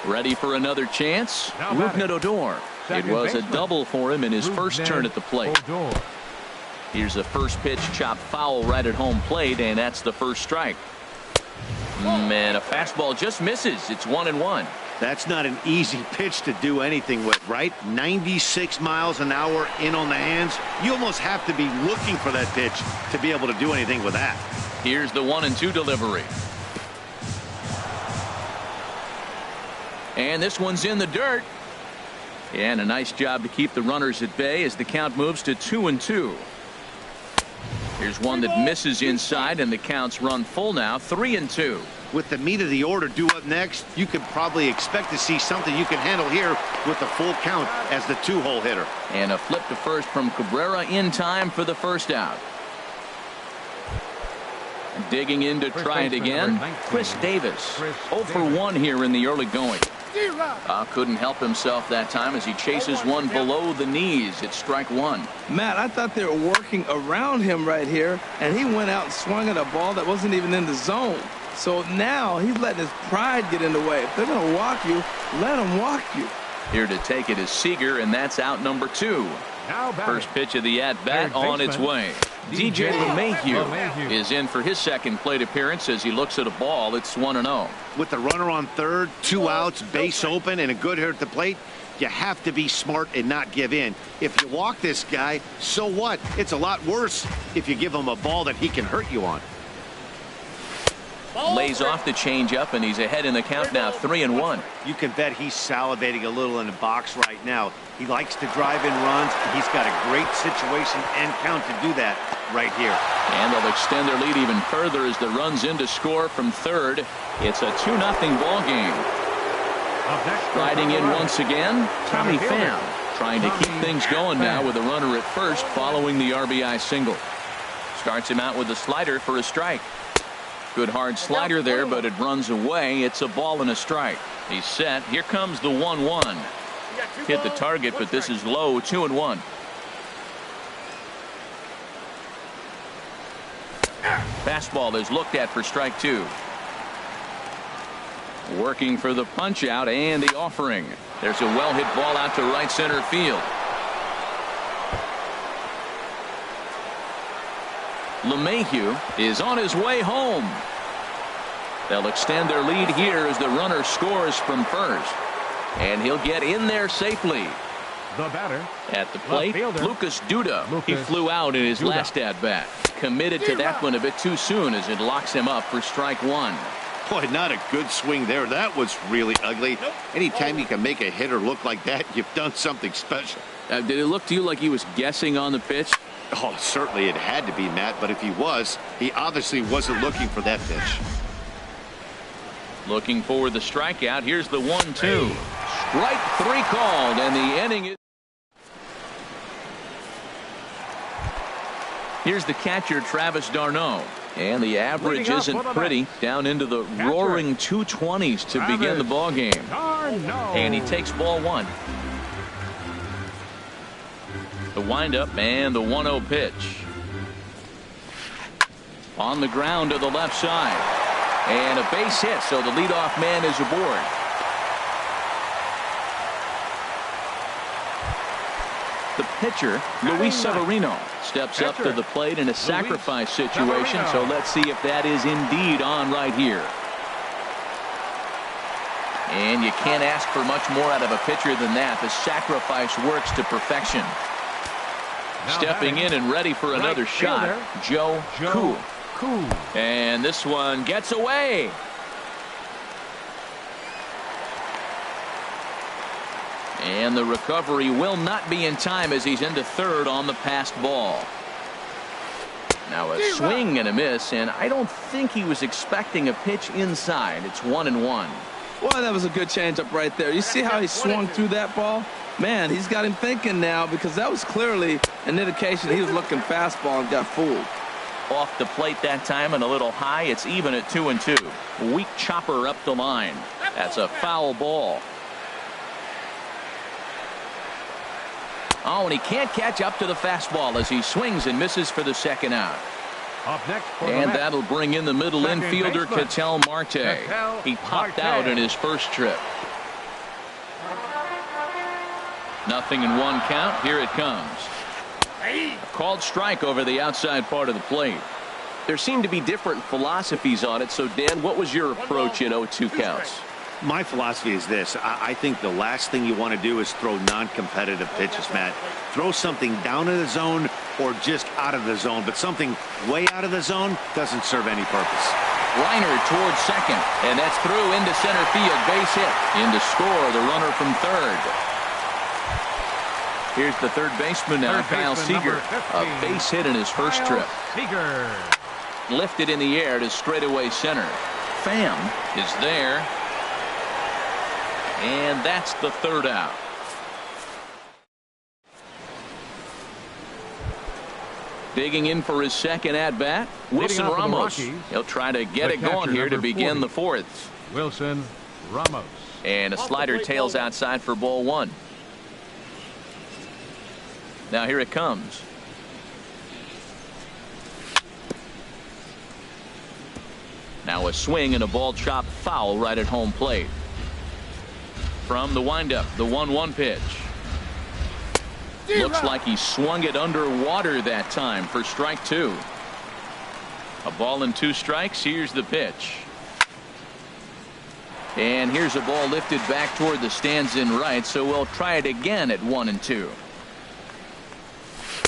Ready for another chance. Rougned Odor. It was a double for him in his first turn at the plate. Here's the first pitch, chopped foul right at home plate, and that's the first strike. And a fastball just misses. It's 1-1.
That's not an easy pitch to do anything with, right? 96 miles an hour in on the hands. You almost have to be looking for that pitch to be able to do anything with that.
Here's the 1-2 delivery. And this one's in the dirt. And a nice job to keep the runners at bay as the count moves to 2-2. Here's one that misses inside, and the count's run full now, 3-2.
With the meat of the order due up next, you could probably expect to see something you can handle here with the full count as the 2-hole hitter.
And a flip to first from Cabrera in time for the first out. Digging in to try it again, Chris Davis. 0 for 1 here in the early going. Couldn't help himself that time as he chases one below the knees. It's strike 1.
Matt, I thought they were working around him right here, and he went out and swung at a ball that wasn't even in the zone. So now he's letting his pride get in the way. If they're going to walk you, let them walk you.
Here to take it is Seager, and that's out number 2. First pitch of the at-bat on its way. DJ LeMahieu is in for his second plate appearance as he looks at a ball. It's 1-0.
With the runner on third, 2 outs, base open, and a good hitter at the plate, you have to be smart and not give in. If you walk this guy, so what? It's a lot worse if you give him a ball that he can hurt you on.
Lays off the changeup, and he's ahead in the count now, 3-1.
You can bet he's salivating a little in the box right now. He likes to drive in runs. He's got a great situation and count to do that right here.
And they'll extend their lead even further as the runs in to score from third. It's a 2-0 ball game. Riding in once again, Tommy Pham, trying to keep things going now with a runner at first following the RBI single. Starts him out with a slider for a strike. Good hard slider there, but it runs away. It's a ball and a strike. He's set. Here comes the 1-1. Hit the target, but this is low, 2-1. Fastball is looked at for strike two. Working for the punch out and the offering. There's a well hit ball out to right center field. LeMahieu is on his way home. They'll extend their lead here as the runner scores from first. And he'll get in there safely.
The batter
at the plate, Lucas Duda. He flew out in his last at bat. Committed to that one a bit too soon as it locks him up for strike one.
Boy, not a good swing there. That was really ugly. Anytime you can make a hitter look like that, you've done something special.
Did it look to you like he was guessing on the pitch?
Oh, certainly it had to be, Matt, but if he was, he obviously wasn't looking for that pitch.
Looking for the strikeout. Here's the 1-2. Strike three called, and the inning is. Here's the catcher, Travis d'Arnaud. And the average isn't pretty. Down into the roaring 220s to begin the ball game. And he takes ball one. The windup and the 1-0 pitch. On the ground to the left side. And a base hit, so the leadoff man is aboard. The pitcher, Luis Severino, steps up to the plate in a sacrifice situation, so let's see if that is indeed on right here. And you can't ask for much more out of a pitcher than that. The sacrifice works to perfection. Stepping in and ready for another shot, Joe Koo. And this one gets away. And the recovery will not be in time as he's into third on the passed ball. Now a swing and a miss, and I don't think he was expecting a pitch inside. It's 1-1.
Well, that was a good changeup right there. You see how he swung through that ball? Man, he's got him thinking now, because that was clearly an indication he was looking fastball and got fooled.
Off the plate that time and a little high. It's even at 2-2. Weak chopper up the line. That's a foul ball. Oh, and he can't catch up to the fastball as he swings and misses for the second out.
Up next
and that'll bring in the middle infielder, Ketel Marte. He popped out in his first trip. 0-1 count. Here it comes. A called strike over the outside part of the plate. There seemed to be different philosophies on it. So, Dan, what was your approach in 0-2 counts?
My philosophy is this. I think the last thing you want to do is throw non-competitive pitches, Matt. Throw something down in the zone or just out of the zone, but something way out of the zone doesn't serve any purpose.
Reiner towards second, and that's through into center field. Base hit. In to score, the runner from third. Here's the third baseman now, Kyle Seager. A base hit in his first trip.
Seager.
Lifted in the air to straightaway center. Pham is there. And that's the third out. Digging in for his second at-bat, Wilson Ramos. He'll try to get it going here to begin the fourth.
Wilson Ramos.
And a slider tails outside for ball one. Now here it comes. Now a swing and a ball chopped foul right at home plate. From the windup, the 1-1 pitch. Looks like he swung it underwater that time for strike two. A ball and 2 strikes. Here's the pitch. And here's a ball lifted back toward the stands in right, so we'll try it again at 1-2.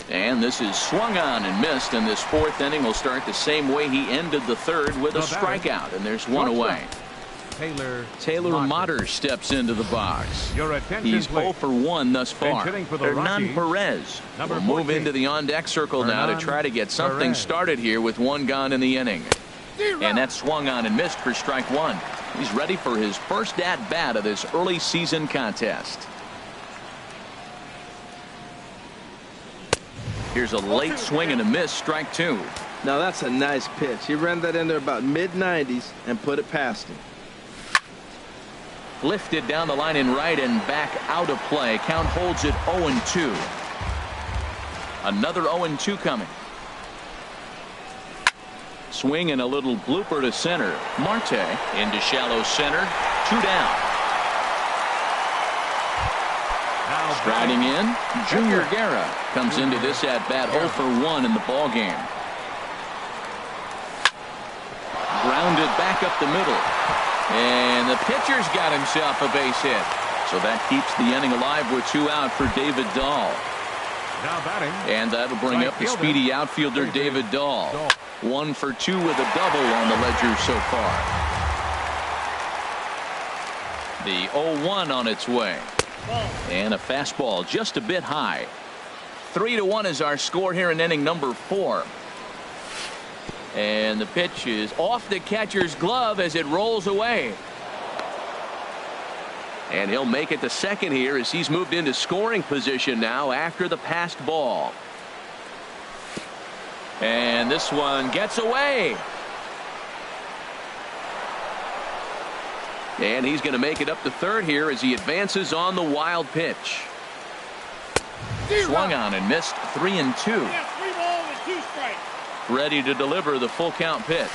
And this is swung on and missed, and this fourth inning will start the same way he ended the third with a strikeout, and there's one away. Taylor Motter steps into the box. He's 0 for 1 thus far. Hernan Perez will move into the on-deck circle now to try to get something started here with one gone in the inning. And that swung on and missed for strike one. He's ready for his first at-bat of this early season contest. Here's a late swing and a miss, strike two.
Now that's a nice pitch. He ran that in there about mid-90s and put it past him.
Lifted down the line in right and back out of play. Count holds it 0-2. Another 0-2 coming. Swing and a little blooper to center. Marte into shallow center. 2 down. Striding in, Junior Guerra comes into this at-bat 0 for 1 in the ball game. Grounded back up the middle. And the pitcher's got himself a base hit. So that keeps the inning alive with 2 out for David Dahl.
Now batting.
And that'll bring up the speedy outfielder David Dahl. 1 for 2 with a double on the ledger so far. The 0-1 on its way. And a fastball just a bit high. 3-1 is our score here in inning number 4. And the pitch is off the catcher's glove as it rolls away. And he'll make it to second here as he's moved into scoring position now after the passed ball. And this one gets away. And he's going to make it up to third here as he advances on the wild pitch. Swung on and missed. 3-2. Ready to deliver the full count pitch.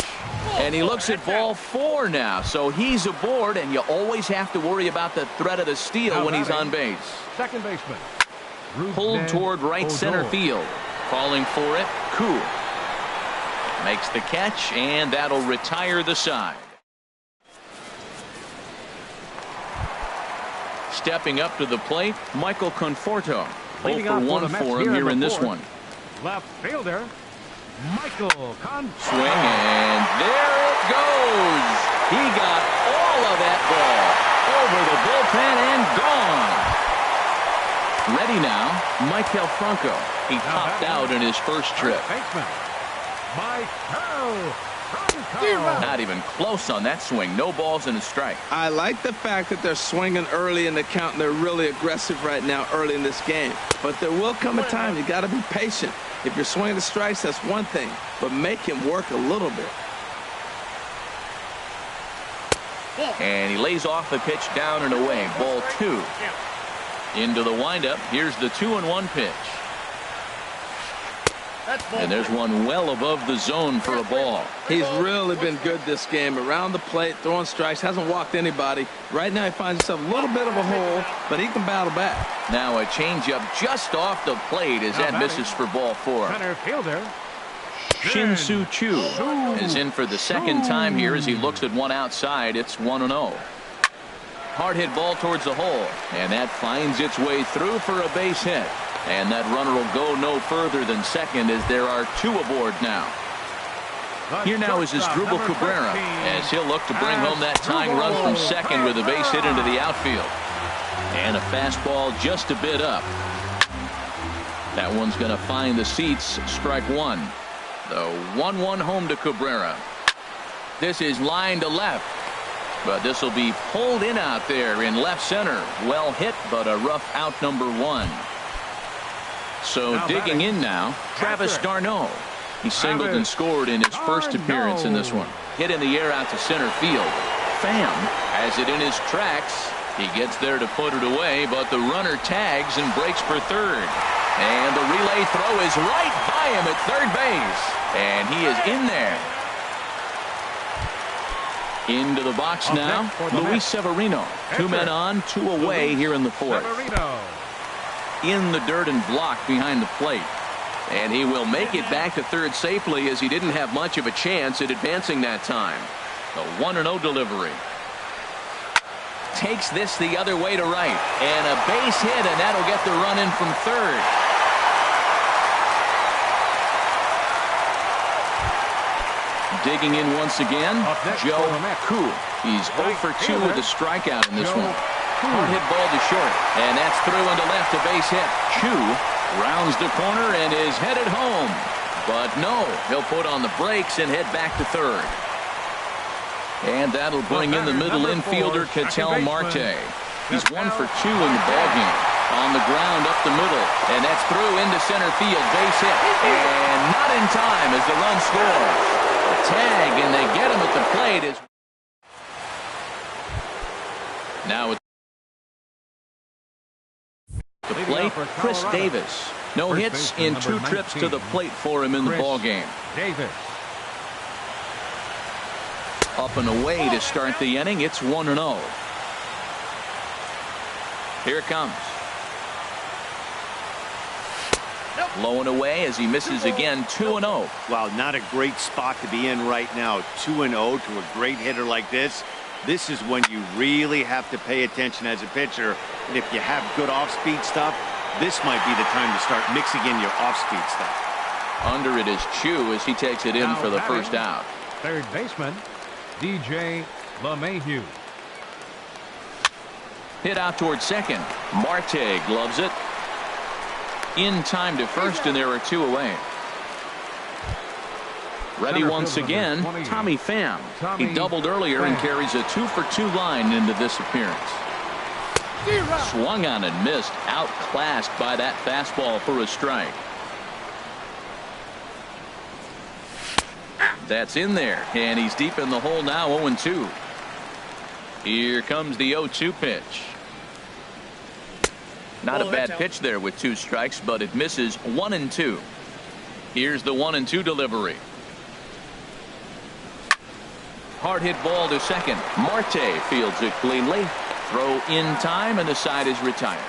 And he looks at ball 4 now. So he's aboard, and you always have to worry about the threat of the steal when he's on base.
Second baseman.
Pulled toward right center field. Calling for it, Koo. Makes the catch, and that'll retire the side. Stepping up to the plate, Michael Conforto. 0 for 1 for him here in this one.
Left fielder, Michael Conforto.
Swing, and there it goes. He got all of that ball over the bullpen and gone. Ready now, Maikel Franco. He topped out in his first trip. Not even close on that swing. No balls and a strike.
I like the fact that they're swinging early in the count, and they're really aggressive right now early in this game. But there will come a time you got to be patient. If you're swinging the strikes, that's one thing, but make him work a little bit.
And he lays off the pitch down and away. Ball 2. Into the windup. Here's the 2-1 pitch. And there's one well above the zone for a ball.
He's really been good this game. Around the plate, throwing strikes, hasn't walked anybody. Right now he finds himself a little bit of a hole, but he can battle back.
Now a changeup just off the plate as that misses for ball 4.
Center fielder,
Shin-Soo Choo is in for the second time here as he looks at one outside. It's 1-0. Hard hit ball towards the hole, and that finds its way through for a base hit. And that runner will go no further than second as there are 2 aboard now. Here now is Asdrubal Cabrera as he'll look to bring home that tying run from second with a base hit into the outfield. And a fastball just a bit up. That one's going to find the seats. Strike 1. The 1-1 home to Cabrera. This is line to left. But this will be pulled in out there in left center. Well hit, but a rough out number 1. So digging in now, Travis d'Arnaud. He singled and scored in his first appearance in this one. Hit in the air out to center field. Pham has it in his tracks. He gets there to put it away, but the runner tags and breaks for third. And the relay throw is right by him at third base. And he is in there. Into the box now, Luis Severino. 2 men on, 2 away here in the 4th. In the dirt and blocked behind the plate. And he will make it back to third safely as he didn't have much of a chance at advancing that time. The 1-0 delivery. Takes this the other way to right. And a base hit, and that'll get the run in from third. Digging in once again, Joe Koo. He's 0 for 2 with a strikeout in this one. Hard hit ball to short, and that's through into left, a base hit. Koo rounds the corner and is headed home. But no, he'll put on the brakes and head back to third. And that'll bring in the middle infielder, Ketel Marte. He's 1 for 2 in the ballgame. On the ground up the middle, and that's through into center field, base hit. And not in time as the run scores. A tag, and they get him at the plate. Now it's the plate, Chris Davis. No hits in 2 trips to the plate for him in the ballgame.
Davis.
Up and away to start the inning. It's 1-0. Here it comes. Low and away as he misses again. 2-0.
Wow, not a great spot to be in right now. 2-0 to a great hitter like this. This is when you really have to pay attention as a pitcher. And if you have good off-speed stuff, this might be the time to start mixing in your off-speed stuff.
Under it is Chu as he takes it in for the first out.
Third baseman, DJ LeMahieu.
Hit out towards second. Marte gloves it. In time to first, and there are 2 away. Ready once again, Tommy Pham. He doubled earlier and carries a 2 for 2 line into this appearance. Swung on and missed, outclassed by that fastball for a strike. That's in there, and he's deep in the hole now, 0-2. Here comes the 0-2 pitch. Not a bad pitch there with 2 strikes, but it misses. 1-2. Here's the 1-2 delivery. Hard hit ball to second. Marte fields it cleanly. Throw in time, and the side is retired.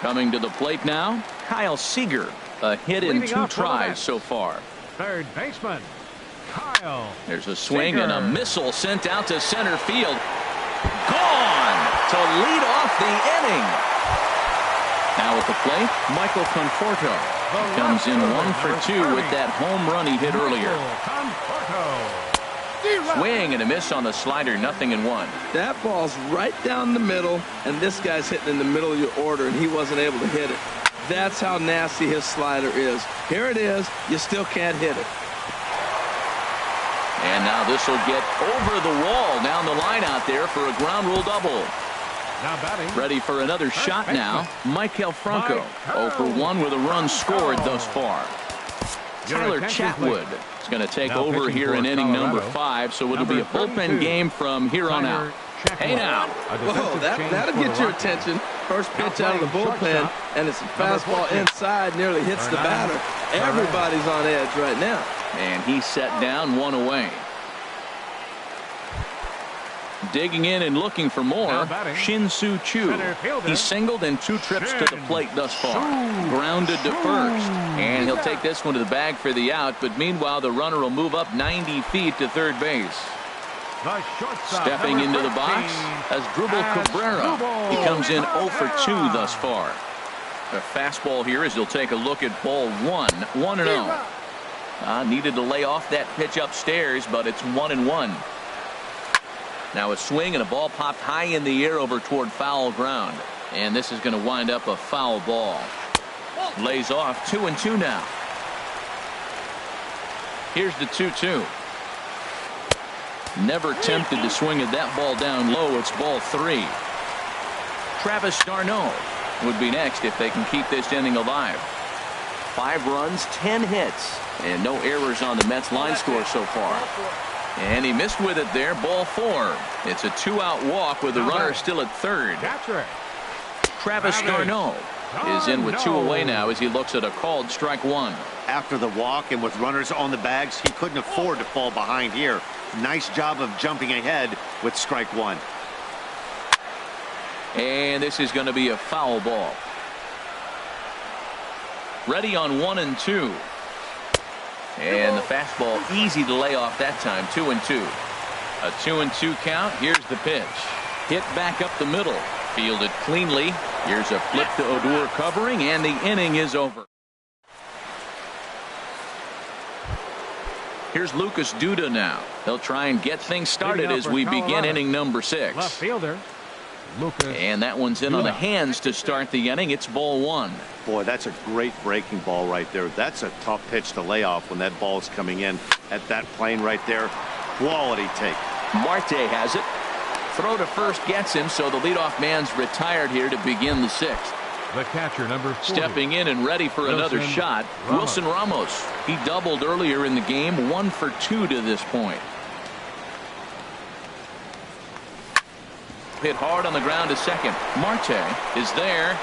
Coming to the plate now, Kyle Seager. A hit in 2 tries so far.
Third baseman, Kyle.
There's a swing Seager. And a missile sent out to center field. Gone to lead off the inning. Now at the plate, Michael Conforto comes in 1 for 2 with that home run he hit earlier. Swing and a miss on the slider, 0-1.
That ball's right down the middle, and this guy's hitting in the middle of your order, and he wasn't able to hit it. That's how nasty his slider is. Here it is. You still can't hit it.
And now this will get over the wall down the line out there for a ground rule double.
Now batting.
Ready for another shot now. Maikel Franco. 0 for 1 with a run scored thus far. Tyler Chatwood is going to take over here in inning number 5, so it'll be a bullpen game from here on out. Hey now.
Whoa, that'll get your attention. First pitch out of the bullpen, and it's a fastball inside, nearly hits the batter. Everybody's on edge right now.
And he's set down, 1 away. Digging in and looking for more, Shin-Soo Choo. He's singled in 2 trips to the plate thus far. Grounded to first. And he'll take this one to the bag for the out, but meanwhile the runner will move up 90 feet to third base. Stepping into the box as Drupal Cabrera. He comes in 0 for 2 thus far. A fastball here as he'll take a look at ball 1. 1-0. Needed to lay off that pitch upstairs, but it's 1-1. Now a swing and a ball popped high in the air over toward foul ground. And this is going to wind up a foul ball. Lays off. 2-2 now. Here's the 2-2. Never tempted to swing at that ball down low. It's ball 3. Travis d'Arnaud would be next if they can keep this inning alive. 5 runs, 10 hits, and no errors on the Mets line score so far. And he missed with it there. Ball 4. It's a 2-out walk with the runner still at third. Travis d'Arnaud is in with 2 away now as he looks at a called strike 1.
After the walk and with runners on the bags, he couldn't afford to fall behind here. Nice job of jumping ahead with strike 1.
And this is going to be a foul ball. Ready on 1-2. And the fastball easy to lay off that time. 2-2. A 2-2 count. Here's the pitch. Hit back up the middle. Fielded cleanly. Here's a flip to Odor covering, and the inning is over. Here's Lucas Duda now. They'll try and get things started as we begin inning number 6.
Left fielder, Lucas.
And that one's in on the hands to start the inning. It's ball 1.
Boy, that's a great breaking ball right there. That's a tough pitch to lay off when that ball's coming in at that plane right there. Quality take.
Marte has it. Throw to first gets him, so the leadoff man's retired here to begin the 6th.
The catcher, number 40.
Stepping in and ready for another shot, Wilson Ramos. He doubled earlier in the game, 1 for 2 to this point. Hit hard on the ground to second. Marte is there.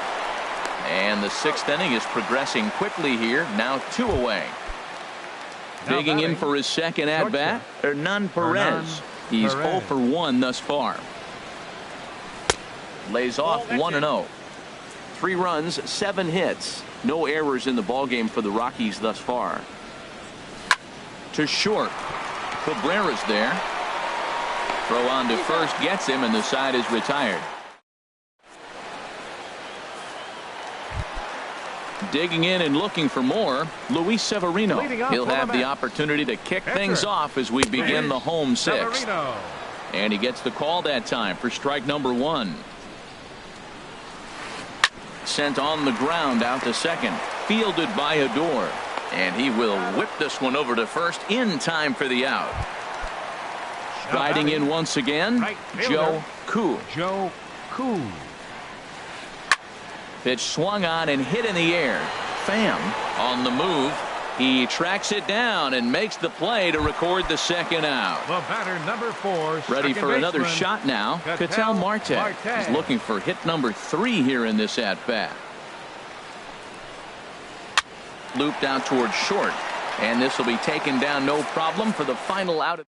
And the 6th inning is progressing quickly here. Now 2 away. Digging in for his second at-bat, Hernan Perez. He's 0 for 1 thus far. Lays off 1-0. 3 runs, 7 hits. No errors in the ballgame for the Rockies thus far. To short. Cabrera's there. Throw on to first gets him, and the side is retired. Digging in and looking for more, Luis Severino. He'll have the opportunity to kick things off as we begin the home 6th. And he gets the call that time for strike number 1. Sent on the ground out to second. Fielded by Adore. And he will whip this one over to first in time for the out. Striding in once again, Joe Koo. Pitch swung on and hit in the air. Pham on the move. He tracks it down and makes the play to record the second out.
The batter, number 4.
Ready for another shot now. Ketel Marte is looking for hit number 3 here in this at-bat. Looped out towards short. And this will be taken down no problem for the final out.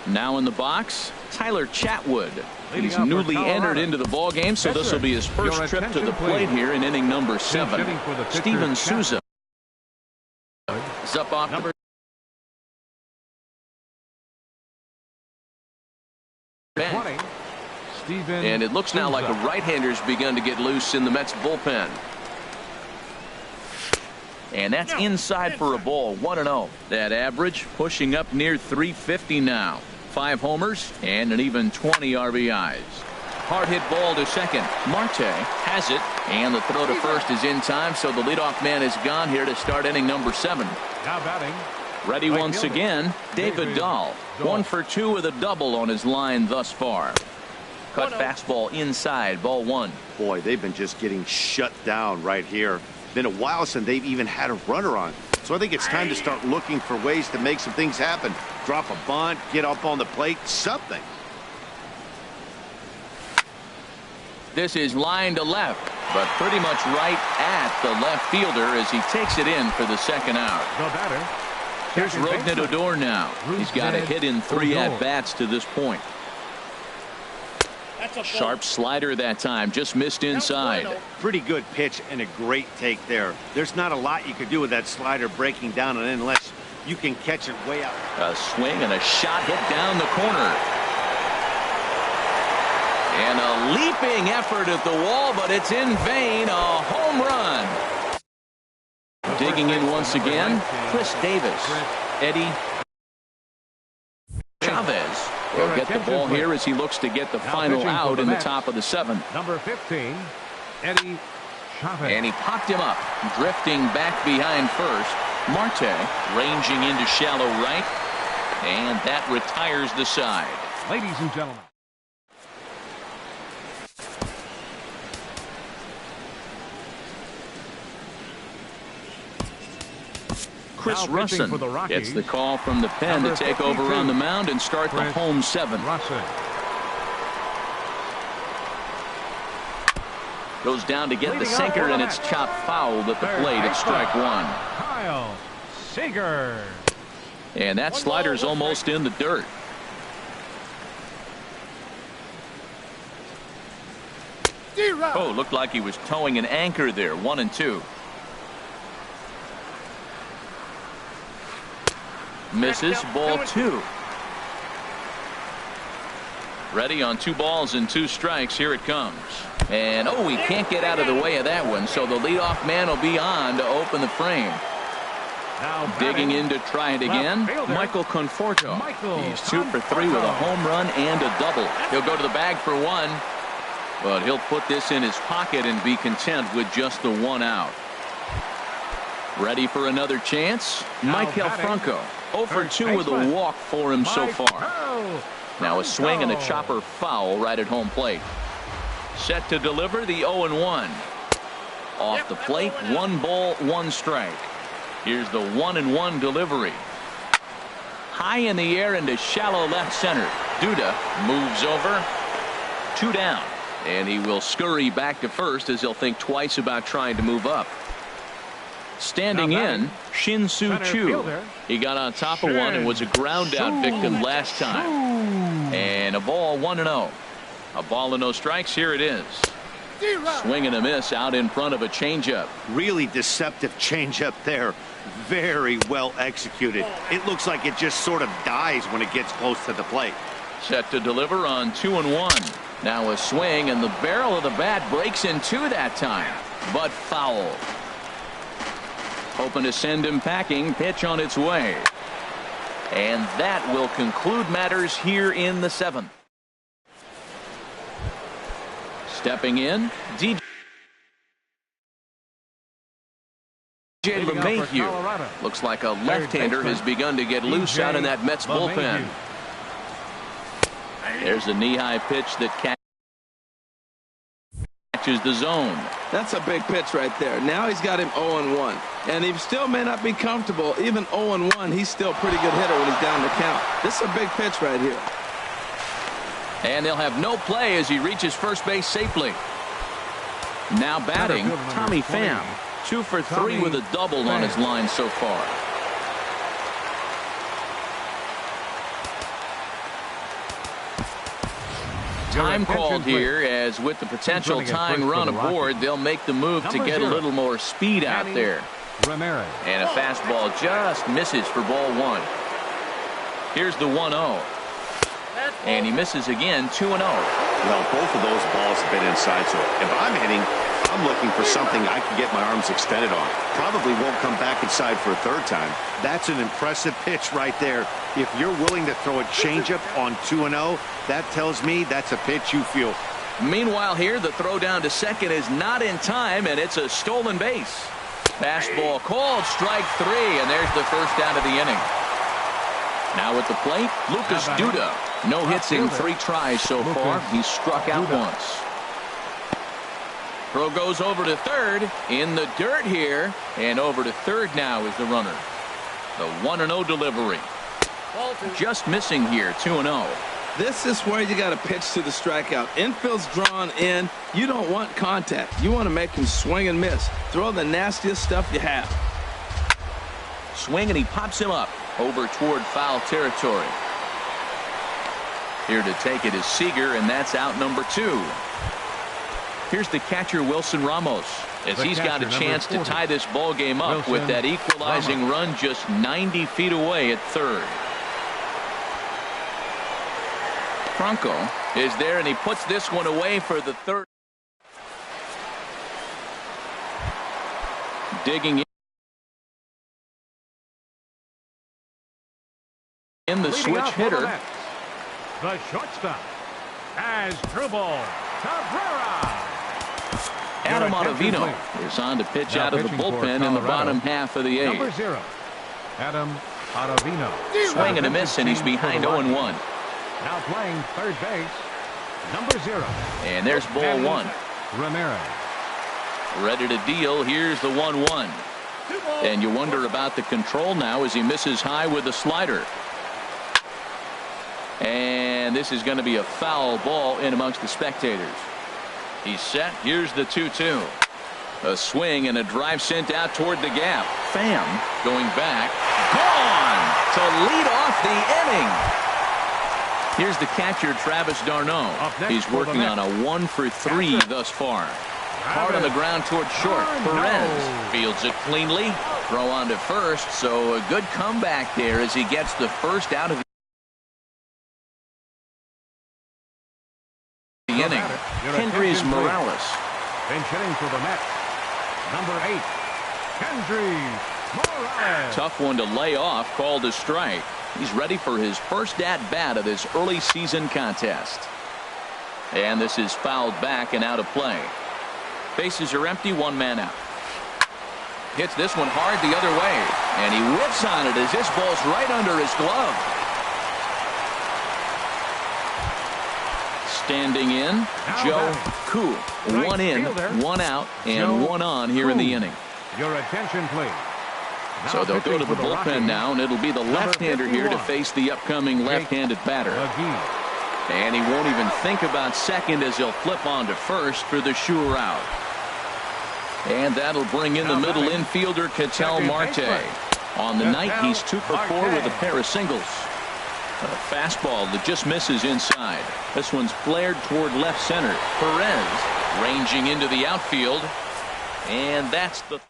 Now in the box, Tyler Chatwood. He's newly entered into the ballgame, so this will be his first trip to the plate here in inning number 7. Steven Souza is up off the bench. And it looks now like a right-hander's begun to get loose in the Mets bullpen. And that's inside for a ball, 1-0. That average pushing up near 350 now. 5 homers and an even 20 RBIs. Hard hit ball to second. Marte has it, and the throw to first is in time, so the leadoff man is gone here to start inning number 7.
Now batting.
Ready once again, David Dahl. 1 for 2 with a double on his line thus far. Cut fastball inside, ball 1.
Boy, they've been just getting shut down right here. Been a while since they've even had a runner on. So I think it's time to start looking for ways to make some things happen. Drop a bunt, get up on the plate, something.
This is line to left, but pretty much right at the left fielder as he takes it in for the second out.
The batter.
Here's Rougned Odor now. He's got a hit in 3 at-bats to this point. Sharp slider that time, just missed inside.
Pretty good pitch and a great take there. There's not a lot you could do with that slider breaking down and in unless you can catch it way out.
A swing and a shot hit down the corner. And a leaping effort at the wall, but it's in vain. A home run. Digging in once again, Chris Davis. Eddie Chavez. He'll get the ball here as he looks to get the final out in the top of the 7th.
Number 15, Eddie Chavez.
And he popped him up, drifting back behind first. Marte ranging into shallow right, and that retires the side.
Ladies and gentlemen.
Chris Russin gets the call from the pen to take over on the mound and start the home 7. Goes down to get the sinker, and it's chopped foul at the plate at strike 1.
Kyle Seager.
And that slider's almost in the dirt. Oh, looked like he was towing an anchor there. 1-2. Misses, ball 2. Ready on 2 balls and 2 strikes. Here it comes. And, oh, he can't get out of the way of that one, so the leadoff man will be on to open the frame.
Now
Digging in to try it again, Michael Conforto. He's 2 for 3 with a home run and a double. He'll go to the bag for one, but he'll put this in his pocket and be content with just the 1 out. Ready for another chance? Maikel Franco. 0 for 2 with a walk for him so far. Now a swing and a chopper foul right at home plate. Set to deliver the 0-1. Off the plate, 1 ball, 1 strike. Here's the 1-1 delivery. High in the air into shallow left center. Duda moves over. 2 down. And he will scurry back to first as he'll think twice about trying to move up. Standing in, Shin-Soo Choo. He got on top of one and was a ground out victim last time. And a ball 1-0. A ball and no strikes. Here it is. Swing and a miss out in front of a changeup.
Really deceptive changeup there. Very well executed. It looks like it just sort of dies when it gets close to the plate.
Set to deliver on 2-1. Now a swing, and the barrel of the bat breaks in 2 that time, but foul. Hoping to send him packing. Pitch on its way. And that will conclude matters here in the 7th. Stepping in, DJ LeMahieu. Looks like a left-hander has begun to get loose out in that Mets bullpen. There's a knee-high pitch that catches the zone.
That's a big pitch right there. Now he's got him 0-1. And he still may not be comfortable. Even 0-1, he's still a pretty good hitter when he's down the count. This is a big pitch right here.
And they'll have no play as he reaches first base safely. Now batting, Tommy Pham. 2 for 3 with a double on his line so far. Time called here, as with the potential tying run aboard, they'll make the move to get a little more speed out there. And a fastball just misses for ball 1. Here's the 1-0. And he misses again, 2-0.
Well, both of those balls have been inside, so if I'm hitting, I'm looking for something I can get my arms extended on. Probably won't come back inside for a 3rd time. That's an impressive pitch right there. If you're willing to throw a changeup on 2-0, that tells me that's a pitch you feel.
Meanwhile here, the throw down to second is not in time, and it's a stolen base. Fastball called, strike 3, and there's the first out of the inning. Now at the plate, Lucas Duda. No hits in 3 tries so far. He's struck out once. Throw goes over to third, in the dirt here, and over to third now is the runner. The 1-0 delivery. Just missing here, 2-0.
This is where you got to pitch to the strikeout. Infield's drawn in. You don't want contact. You want to make him swing and miss. Throw the nastiest stuff you have.
Swing, and he pops him up over toward foul territory. Here to take it is Seager, and that's out number 2. Here's the catcher, Wilson Ramos, as he's got a chance to tie this ball game up with that equalizing run just 90 feet away at third. Franco is there, and he puts this one away for the 3rd. Digging in the switch hitter.
The shortstop, Asdrubal Cabrera.
Adam Ottavino is on to pitch out of the bullpen in the bottom half of the 8th.
Number 0, Adam Ottavino.
Swing and a miss, and he's behind 0-1.
Now playing third base, number 0.
And there's ball 1.
Ramirez.
Ready to deal. Here's the 1-1. And you wonder about the control now as he misses high with the slider. And this is going to be a foul ball in amongst the spectators. He's set. Here's the 2-2. A swing and a drive sent out toward the gap. Pham going back. Gone to lead off the inning. Here's the catcher, Travis d'Arnaud. He's working on a 1 for 3 thus far. Hard on the ground toward short. Perez fields it cleanly. Throw on to first, so a good comeback there as he gets the first out of the inning. Hendrys Morales.
Pinch hitting for the Mets, number 8, Hendrys Morales.
Tough one to lay off, called a strike. He's ready for his first at-bat of this early season contest. And this is fouled back and out of play. Bases are empty, one man out. Hits this one hard the other way, and he whips on it as this ball's right under his glove. Standing in, Joe Koo. One in, one out, and one on here in the inning.
Your attention, please.
So they'll go to the bullpen now, and it'll be the left-hander here to face the upcoming left-handed batter. And he won't even think about second as he'll flip on to first for the sure out. And that'll bring in the middle infielder, Ketel Marte. On the night, he's 2 for 4 with a pair of singles. A fastball that just misses inside. This one's flared toward left center. Perez ranging into the outfield. And that's the...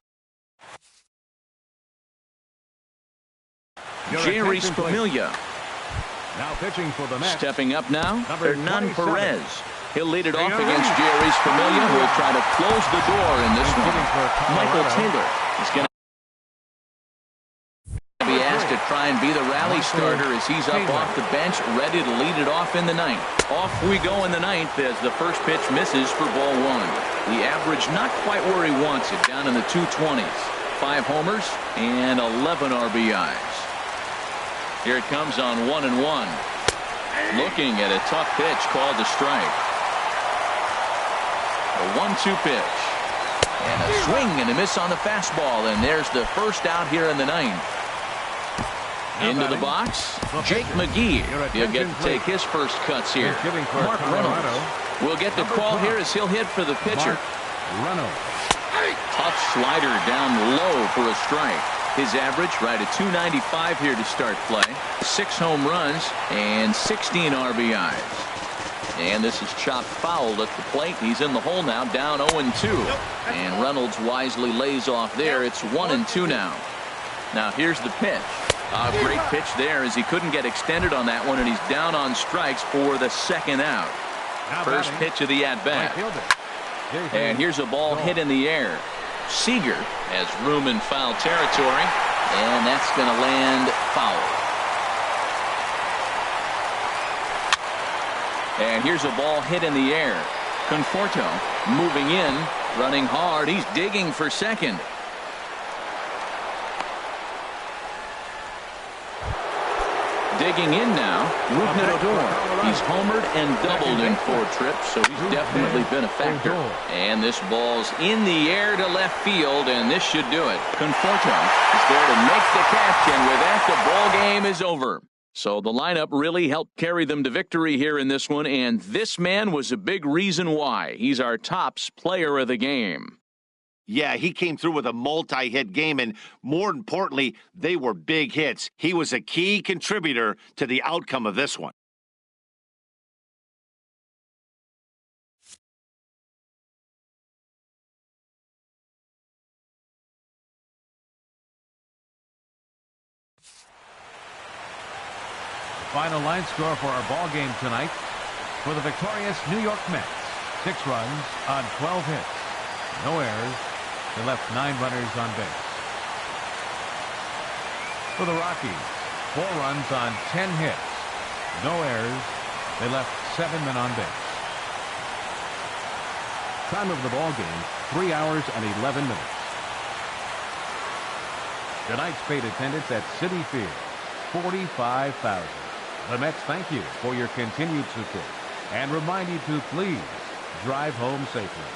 Jerry Familia.
Now pitching for the Mets.
Stepping up now, Hernan Perez. He'll lead it off against Jerry Familia, who will try to close the door in this one. Michael Taylor is going to be asked to try and be the rally starter as he's up off the bench, ready to lead it off in the ninth. Off we go in the ninth as the first pitch misses for ball 1. The average not quite where he wants it, down in the 220s. 5 homers and 11 RBIs. Here it comes on 1-1. Looking at a tough pitch called a strike. A 1-2 pitch. And a swing and a miss on the fastball. And there's the first out here in the ninth. Into the box, Jake McGee. He'll get to take his first cuts here. Mark Reynolds will get the call here as he'll hit for the pitcher. Tough slider down low for a strike. His average right at 295 here to start play. 6 home runs and 16 RBIs. And this is chopped foul at the plate. He's in the hole now, down 0-2. And Reynolds wisely lays off there. It's 1-2 now. Now here's the pitch. A great pitch there as he couldn't get extended on that one, and he's down on strikes for the second out. First pitch of the at-bat. And here's a ball hit in the air. Seager has room in foul territory, and that's going to land foul. And here's a ball hit in the air. Conforto moving in, running hard. He's digging for second. Digging in now, Rougned Odor. He's homered and doubled in 4 trips, so he's definitely been a factor. And this ball's in the air to left field, and this should do it. Conforto is there to make the catch, and with that, the ball game is over. So the lineup really helped carry them to victory here in this one, and this man was a big reason why. He's our tops player of the game.
Yeah, he came through with a multi-hit game, and more importantly, they were big hits. He was a key contributor to the outcome of this one.
Final line score for our ball game tonight for the victorious New York Mets. 6 runs on 12 hits. No errors. They left 9 runners on base. For the Rockies, 4 runs on 10 hits. No errors. They left 7 men on base. Time of the ball game, 3 hours and 11 minutes. Tonight's paid attendance at Citi Field, 45,000. The Mets thank you for your continued support and remind you to please drive home safely.